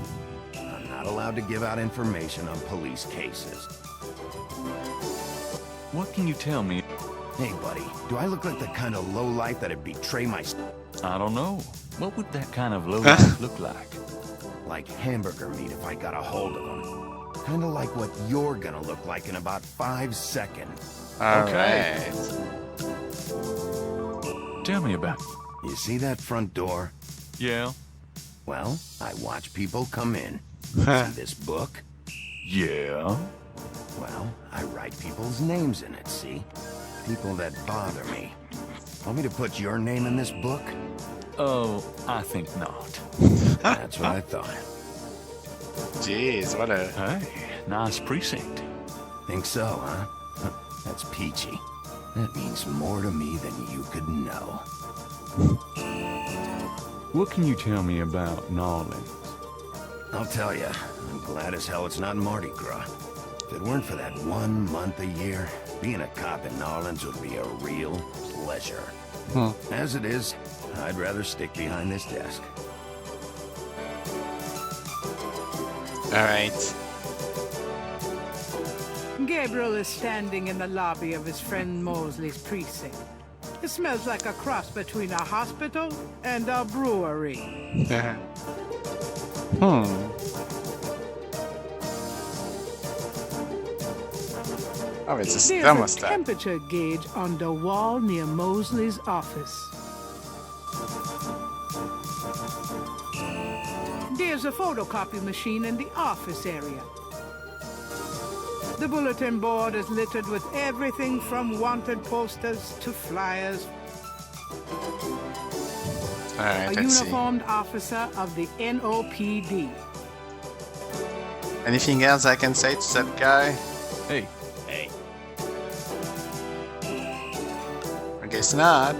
I'm not allowed to give out information on police cases. What can you tell me? Hey, buddy, do I look like the kind of lowlife that'd betray my... I don't know. What would that kind of lowlife look like? Like hamburger meat if I got a hold of them. Kind of like what you're gonna look like in about 5 seconds. Okay. Tell me about... You see that front door? Yeah? Well, I watch people come in. See this book? Yeah? Well, I write people's names in it, see? People that bother me. Want me to put your name in this book? Oh, I think not. That's what I thought. Jeez, what a... Hey, nice precinct. Think so, huh? That's peachy. That means more to me than you could know. What can you tell me about New Orleans? I'll tell you, I'm glad as hell it's not Mardi Gras. If it weren't for that 1 month a year, being a cop in New Orleans would be a real pleasure. As it is, I'd rather stick behind this desk. Alright. Gabriel is standing in the lobby of his friend Mosley's precinct. It smells like a cross between a hospital and a brewery. Oh, it's a There's thermostat. a temperature gauge on the wall near Mosley's office. There's a photocopy machine in the office area. The bulletin board is littered with everything from wanted posters to flyers. Alright, A let's see. uniformed officer of the NOPD. Anything else I can say to that guy? Hey, I guess not.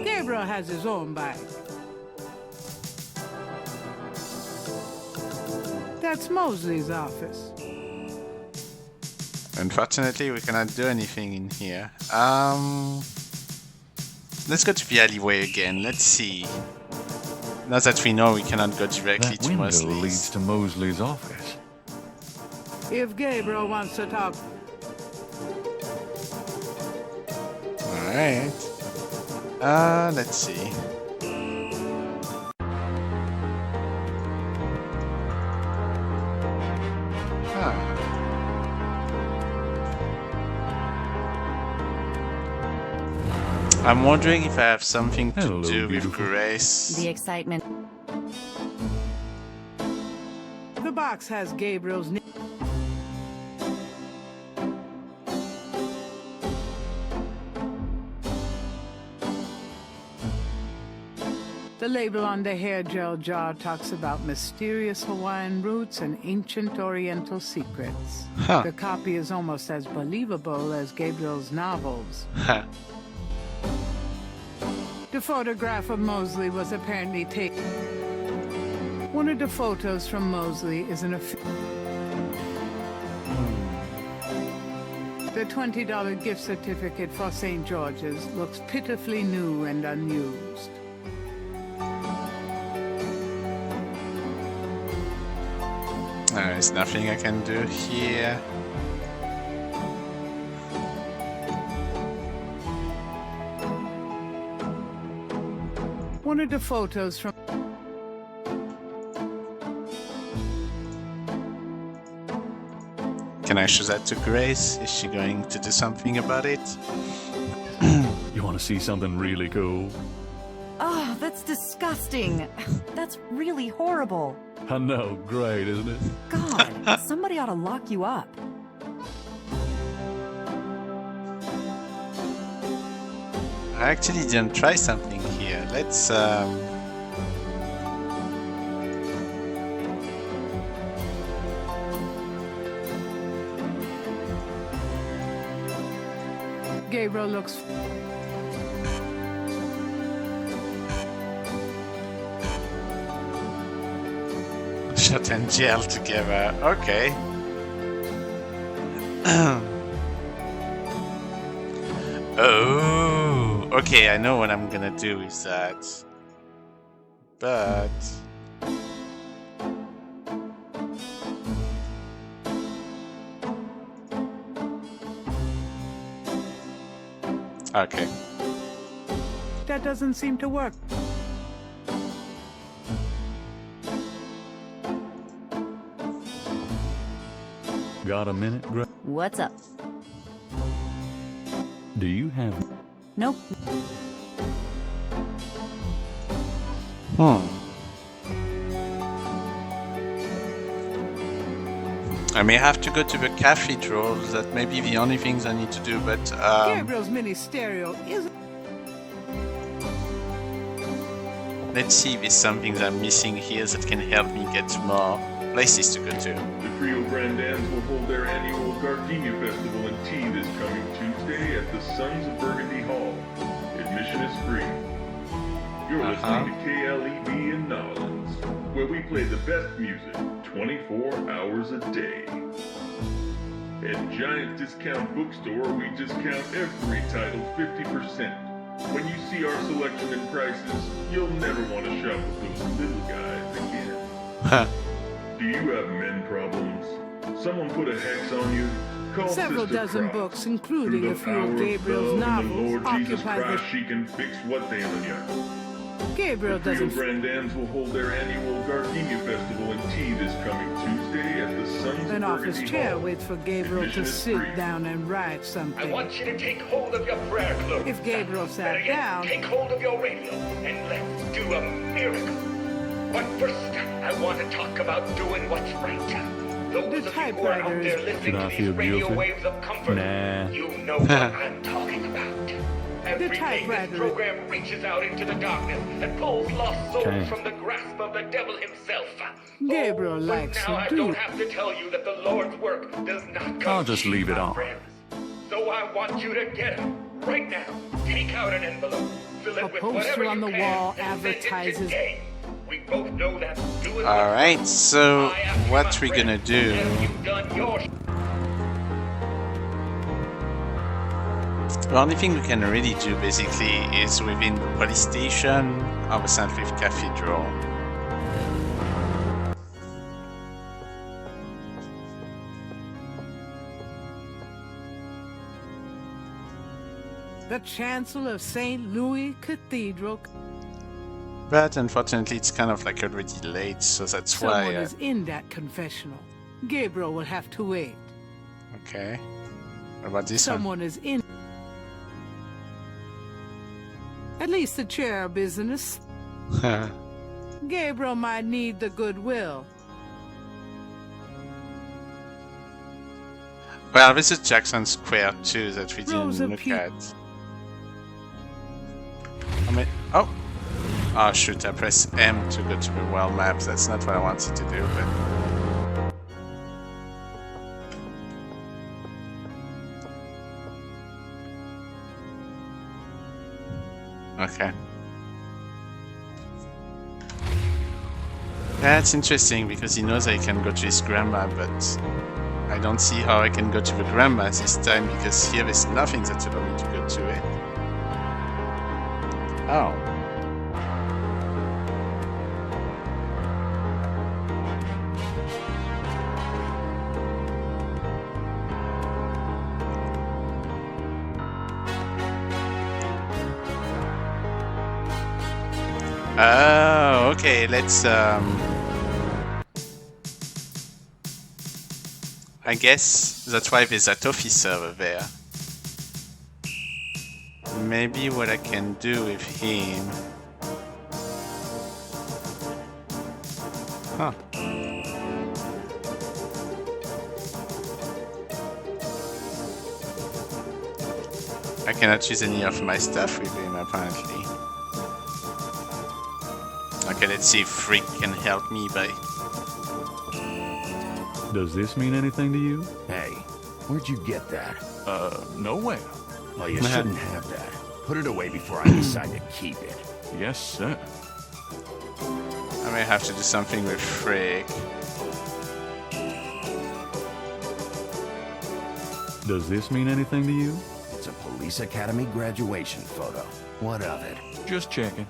Gabriel has his own bike. That's Mosley's office. Unfortunately, we cannot do anything in here. Let's go to the alleyway again. Let's see. Now that we know we cannot go directly that to window Mosley's. leads to Mosley's office. If Gabriel wants to talk, Alright. Let's see. I'm wondering if I have something to Hello, do with beautiful. Grace. The excitement. the box has Gabriel's name. The label on the hair gel jar talks about mysterious Hawaiian roots and ancient Oriental secrets. Huh. The copy is almost as believable as Gabriel's novels. The photograph of Mosley was apparently taken. One of the photos from Mosley is an The $20 gift certificate for St. George's looks pitifully new and unused. There's nothing I can do here. One of the photos from Can I show that to Grace? Is she going to do something about it? You want to see something really cool? Oh, that's disgusting. That's really horrible. I know, great, isn't it? God, somebody ought to lock you up. I actually didn't try something here. Let's Gabriel looks shot and gel together. Okay. Oh, okay, I know what I'm gonna do with that. But... okay. That doesn't seem to work. Got a minute, Greg? What's up? Do you have... Nope. I may have to go to the cathedral. That may be the only things I need to do, but Gabriel's mini stereo isn't. let's see if there's some things I'm missing here that can help me get more places to go to. The Trio Grandans will hold their annual Gardenia Festival and Tea this coming Tuesday at the Sons of Burgundy Hall. Admission is free. You're listening to KLEB in Nolens, where we play the best music 24 hours a day. At Giant Discount Bookstore, we discount every title 50%. When you see our selection and prices, you'll never want to shop with those little guys again. Do you have men problems? Someone put a hex on you? Call Several Sister dozen Croft. books, including Through a the few power of of Gabriel's love and the novels, Lord Jesus occupy Christ, the... she can fix what ails ya. Gabriel The Trio doesn't... Grandans will hold their annual Gardenia Festival and Tea this coming Tuesday at the Sons An of office Burgundy chair Hall. waits for Gabriel Admission to is sit free. down and write I something. want you to take hold of your prayer cloak. If Gabriel sat Better yet, down- take hold of your radio and let's do a miracle. But first, I want to talk about doing what's right. Those The of you who are out typewriter there is- listening Should I to these feel radio guilty? waves of comfort, Nah. you know what I'm talking about. Every day typewriter this is- program reaches out into the darkness and pulls lost souls Okay. from the grasp of the devil himself. Gabriel But likes now to I do- don't have to tell you that the Lord's work does not come I'll just cheap, leave it my on. friends. So I want you to get it right now. Take out an envelope, fill it A with poster whatever on you the can, wall and send it advertises- today. We both know that doing All right, so I ask you, what my we friend, gonna do? have you done your The only thing we can really do basically is within the police station of the St. Louis Cathedral. The chancel of St. Louis Cathedral. But unfortunately, it's kind of like already late, so that's Someone why. is in that confessional. Gabriel will have to wait. Okay. What about this Someone is in. At least the chair business. one? Gabriel might need the goodwill. Well, this is Jackson Square too that we Rows didn't of look peop- at. I mean, oh! Oh shoot, I press M to go to the world map. That's not what I wanted to do, but... Okay. That's interesting because he knows I can go to his grandma, but I don't see how I can go to the grandma this time because here there's nothing that allows me to go to it. Oh. Oh, okay, let's I guess that's why there's that office server there. Maybe what I can do with him... Huh. I cannot use any of my stuff with him, apparently. Okay, let's see if Freak can help me by... Does this mean anything to you? Hey, where'd you get that? Nowhere. Well, you shouldn't have that. Put it away before I decide to keep it. Yes, sir. I may have to do something with Freak. Does this mean anything to you? It's a police academy graduation photo. What of it? Just checking.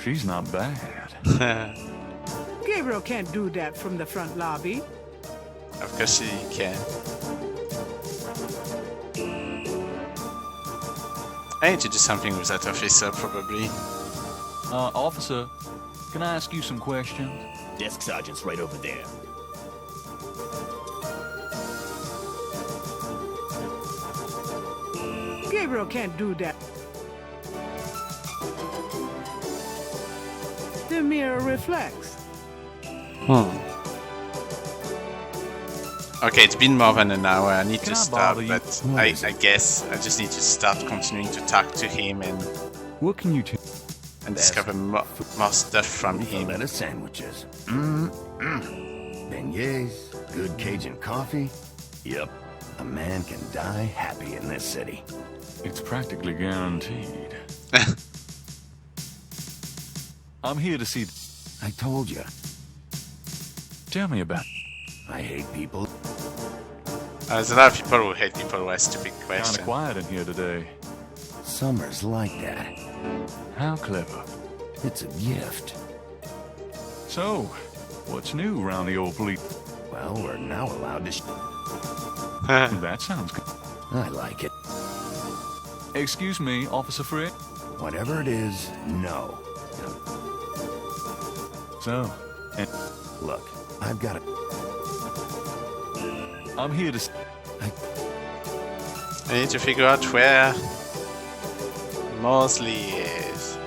She's not bad. Gabriel can't do that from the front lobby. Of course he can. I need to do something with that officer, probably. Officer, can I ask you some questions? Desk sergeant's right over there. Gabriel can't do that. The mirror reflects. Okay, it's been more than an hour. I need Can to I stop, bother you? but I guess I just need to start continuing to talk to him and What can you tell? discover more stuff from him. Lettuce sandwiches. Beignets, good Cajun coffee. Yep, a man can die happy in this city. It's practically guaranteed. I'm here to see... I told you, Tell me about... I hate people. There's a lot of people who hate people who ask stupid Kinda questions. quiet in here today. Summer's like that. How clever. It's a gift. So, what's new around the old police? Well, we're now allowed to That sounds good. I like it. Excuse me, Officer Frick? Whatever it is, no. So, Look, I've got it. I'm here to... I need to figure out where Mosley is.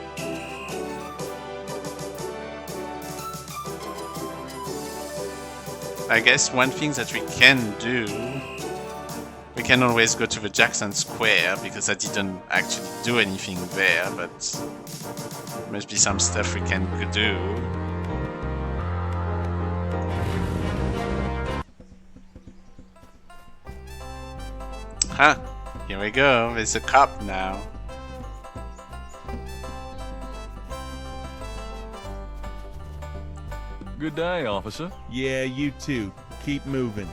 I guess one thing that we can do, we can always go to the Jackson Square because I didn't actually do anything there, but must be some stuff we can do. Huh, here we go, there's a cop now. Good day, officer. Yeah, you too. Keep moving.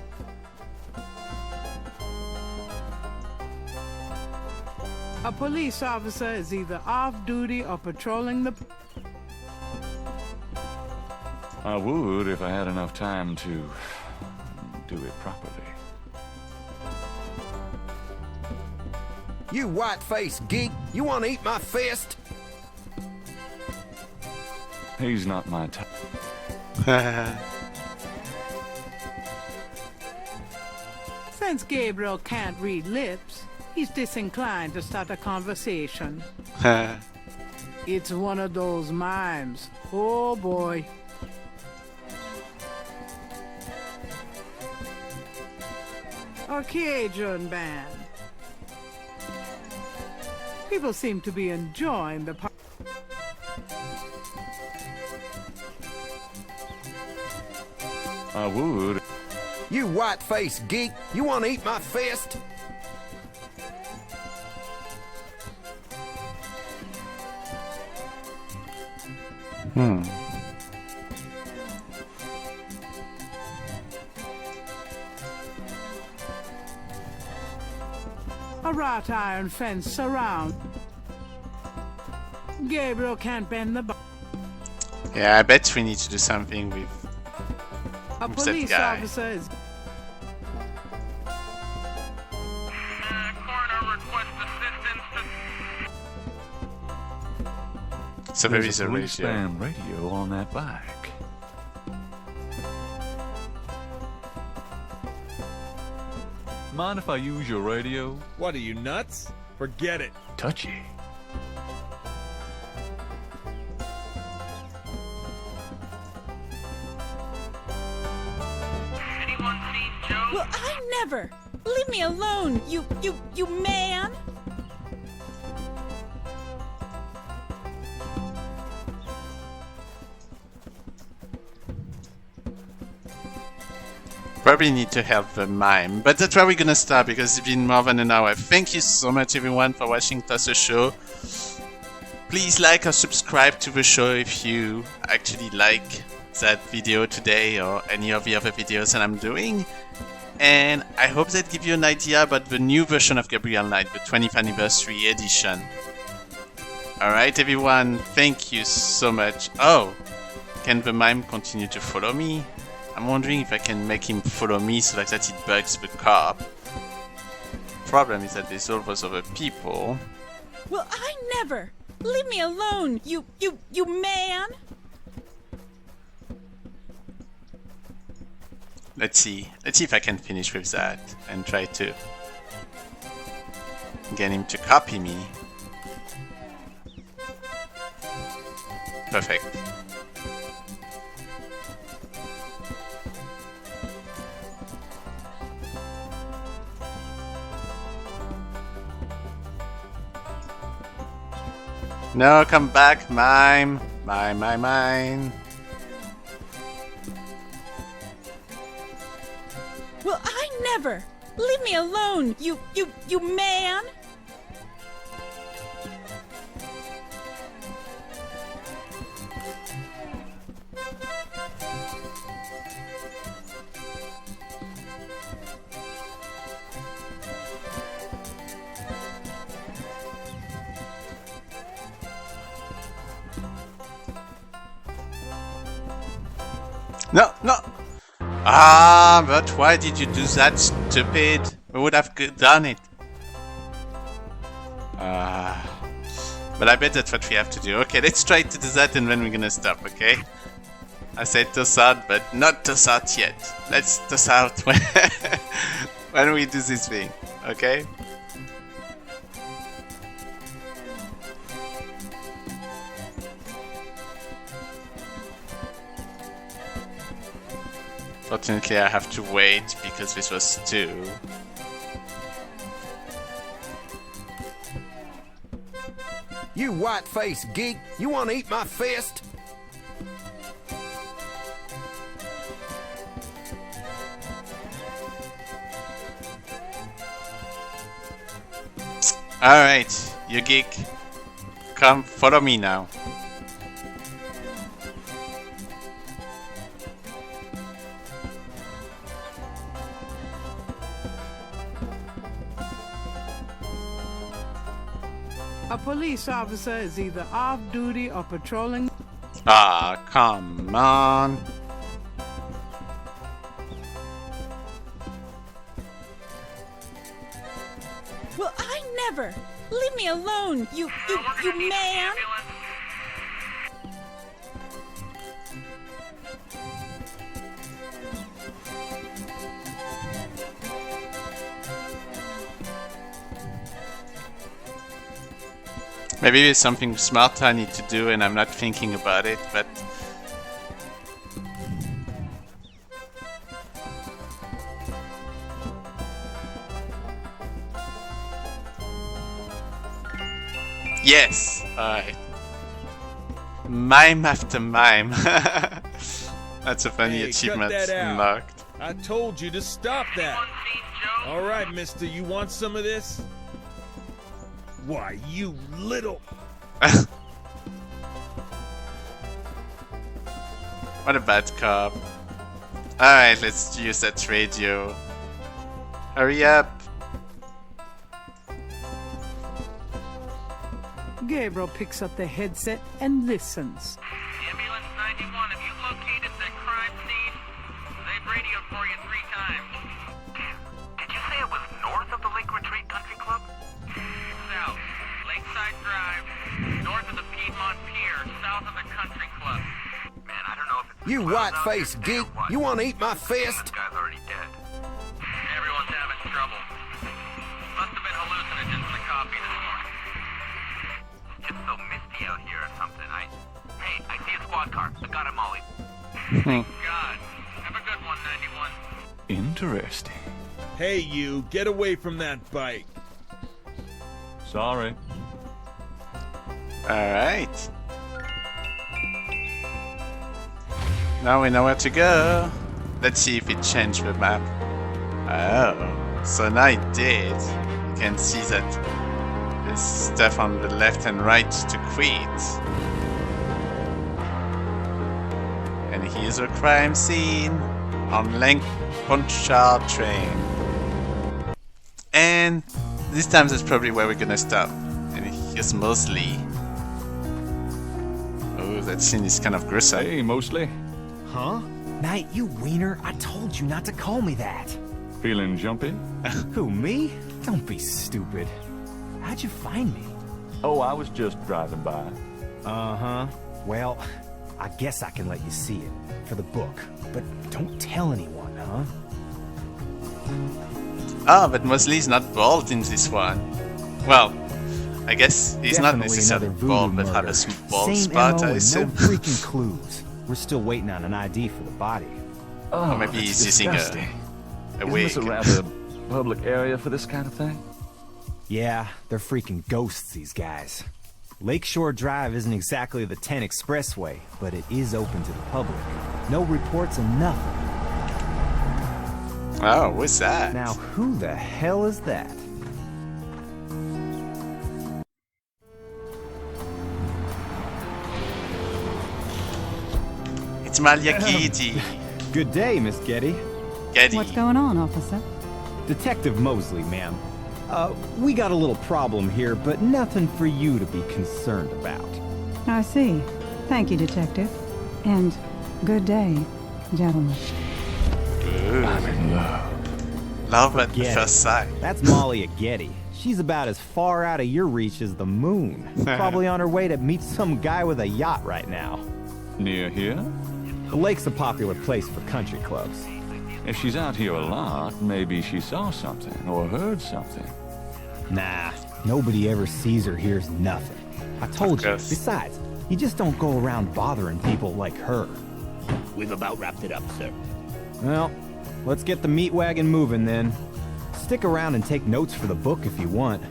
A police officer is either off duty or patrolling the... I would if I had enough time to do it properly. You white-faced geek, you want to eat my fist? He's not my type. Since Gabriel can't read lips, he's disinclined to start a conversation. It's one of those mimes. Oh boy. A Cajun band. People seem to be enjoying the part. I would. You white-faced geek, you want to eat my fist? A wrought iron fence surround. Gabriel can't bend the bar. Yeah, I bet we need to do something with A Who's that police guy? officer is... So there There's is a a police radio. band radio on that bike. Mind if I use your radio? What are you, nuts? Forget it. Touchy. Well, I never. Leave me alone, you man. Probably need to help the mime, but that's where we're gonna start because it's been more than an hour. Thank you so much everyone for watching Toss Show. Please like or subscribe to the show if you actually like that video today or any of the other videos that I'm doing. And I hope that gives you an idea about the new version of Gabriel Knight, the 20th anniversary edition. Alright everyone, thank you so much. Oh, can the mime continue to follow me? I'm wondering if I can make him follow me so that it bugs the cop. Problem is that there's all those other people. Well, I never! Leave me alone, you man! Let's see if I can finish with that and try to get him to copy me. Perfect. No, come back, mime. Mime. Well, I never! Leave me alone, you man! No! Ah, but why did you do that, stupid? We would have done it. But I bet that's what we have to do. Okay, let's try to do that and then we're gonna stop, okay? I said toss out, but not toss out yet. Let's toss out when we do this thing, okay? Fortunately, I have to wait because this was 2. You white-faced geek, you want to eat my fist? Alright, you geek. Come follow me now. A police officer is either off-duty or patrolling. Ah, come on. Well, I never! Leave me alone, you man! Maybe there's something smart I need to do and I'm not thinking about it, but... Yes! Alright. Mime after mime. That's a funny achievement unlocked. I told you to stop that. Alright, mister, you want some of this? Why, you little... What a bad cop. Alright, let's use that radio. Hurry up! Gabriel picks up the headset and listens. Ambulance 91, have you located the crime scene? They've radioed for you 3 times. Did you say it was north of the Lake Retreat Country Club? South, Lakeside Drive, north of the Piedmont Pier, south of the Country Club. Man, I don't know if it's... You white-faced geek, you want to eat my fist? This guy's already dead. Everyone's having trouble. Must have been hallucinogens in the coffee this morning. It's just so misty out here or something. Hey, I see a squad car. I got him, Molly. Thank God. Have a good one, 91. Interesting. Hey, you, get away from that bike. Sorry. Alright. Now we know where to go. Let's see if it changed the map. Oh, so now it did. You can see that there's stuff on the left and right to quit. And And here's a crime scene on Lancashire train. And this time that's probably where we're gonna stop. And here's Mosley. Oh, that scene is kind of gruesome. Hey, Mosley. Huh? Knight, you wiener, I told you not to call me that. Feeling jumpy? Who, me? Don't be stupid. How'd you find me? Oh, I was just driving by. Uh-huh. Well, I guess I can let you see it for the book, but don't tell anyone, huh? Ah, but Mosley's not bald in this one. Well, I guess he's Definitely not necessarily another bald, voodoo but have murder. a bald Same spot, MO I and assume. no freaking clues. We're still waiting on an ID for the body. Or maybe he's using a Isn't wig. this a rather public area for this kind of thing? Yeah, they're freaking ghosts, these guys. Lakeshore Drive isn't exactly the 10 expressway, but it is open to the public. No reports and nothing. Oh, what's that? Now, who the hell is that? It's Malia Getty. Good day, Miss Getty. Getty. What's going on, officer? Detective Mosley, ma'am. We got a little problem here, but nothing for you to be concerned about. I see. Thank you, Detective. And good day, gentlemen. Ooh. I'm in love. Love at Getty. first sight. That's Molly at Getty. She's about as far out of your reach as the moon. Probably on her way to meet some guy with a yacht right now. Near here? The lake's a popular place for country clubs. If she's out here a lot, maybe she saw something or heard something. Nah, nobody ever sees or hears nothing. I told you. Besides, you just don't go around bothering people like her. We've about wrapped it up, sir. Well, let's get the meat wagon moving then. Stick around and take notes for the book if you want.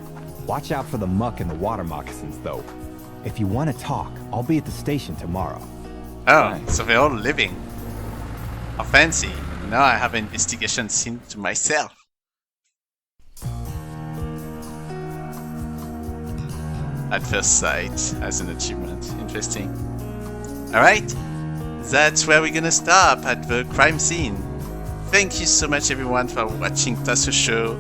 Watch out for the muck and the water moccasins, though. If you want to talk, I'll be at the station tomorrow. Oh, so they're all living. How fancy. Now I have an investigation scene to myself. At first sight as an achievement. Interesting. Alright, that's where we're gonna stop, at the crime scene. Thank you so much everyone for watching Tasso Show.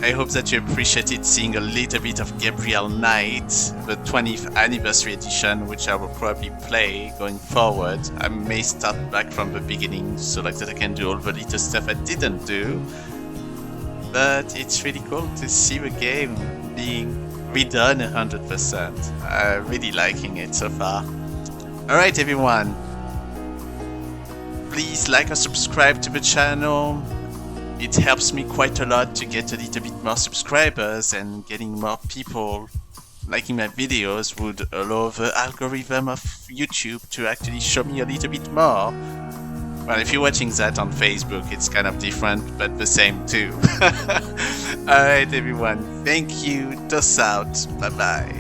I hope that you appreciated seeing a little bit of Gabriel Knight, the 20th anniversary edition, which I will probably play going forward. I may start back from the beginning, so like that I can do all the little stuff I didn't do. But it's really cool to see the game being redone 100%. I'm really liking it so far. Alright everyone, please like or subscribe to the channel. It helps me quite a lot to get a little bit more subscribers, and getting more people liking my videos would allow the algorithm of YouTube to actually show me a little bit more. Well, if you're watching that on Facebook, it's kind of different, but the same too. Alright everyone, thank you, toss out, bye bye.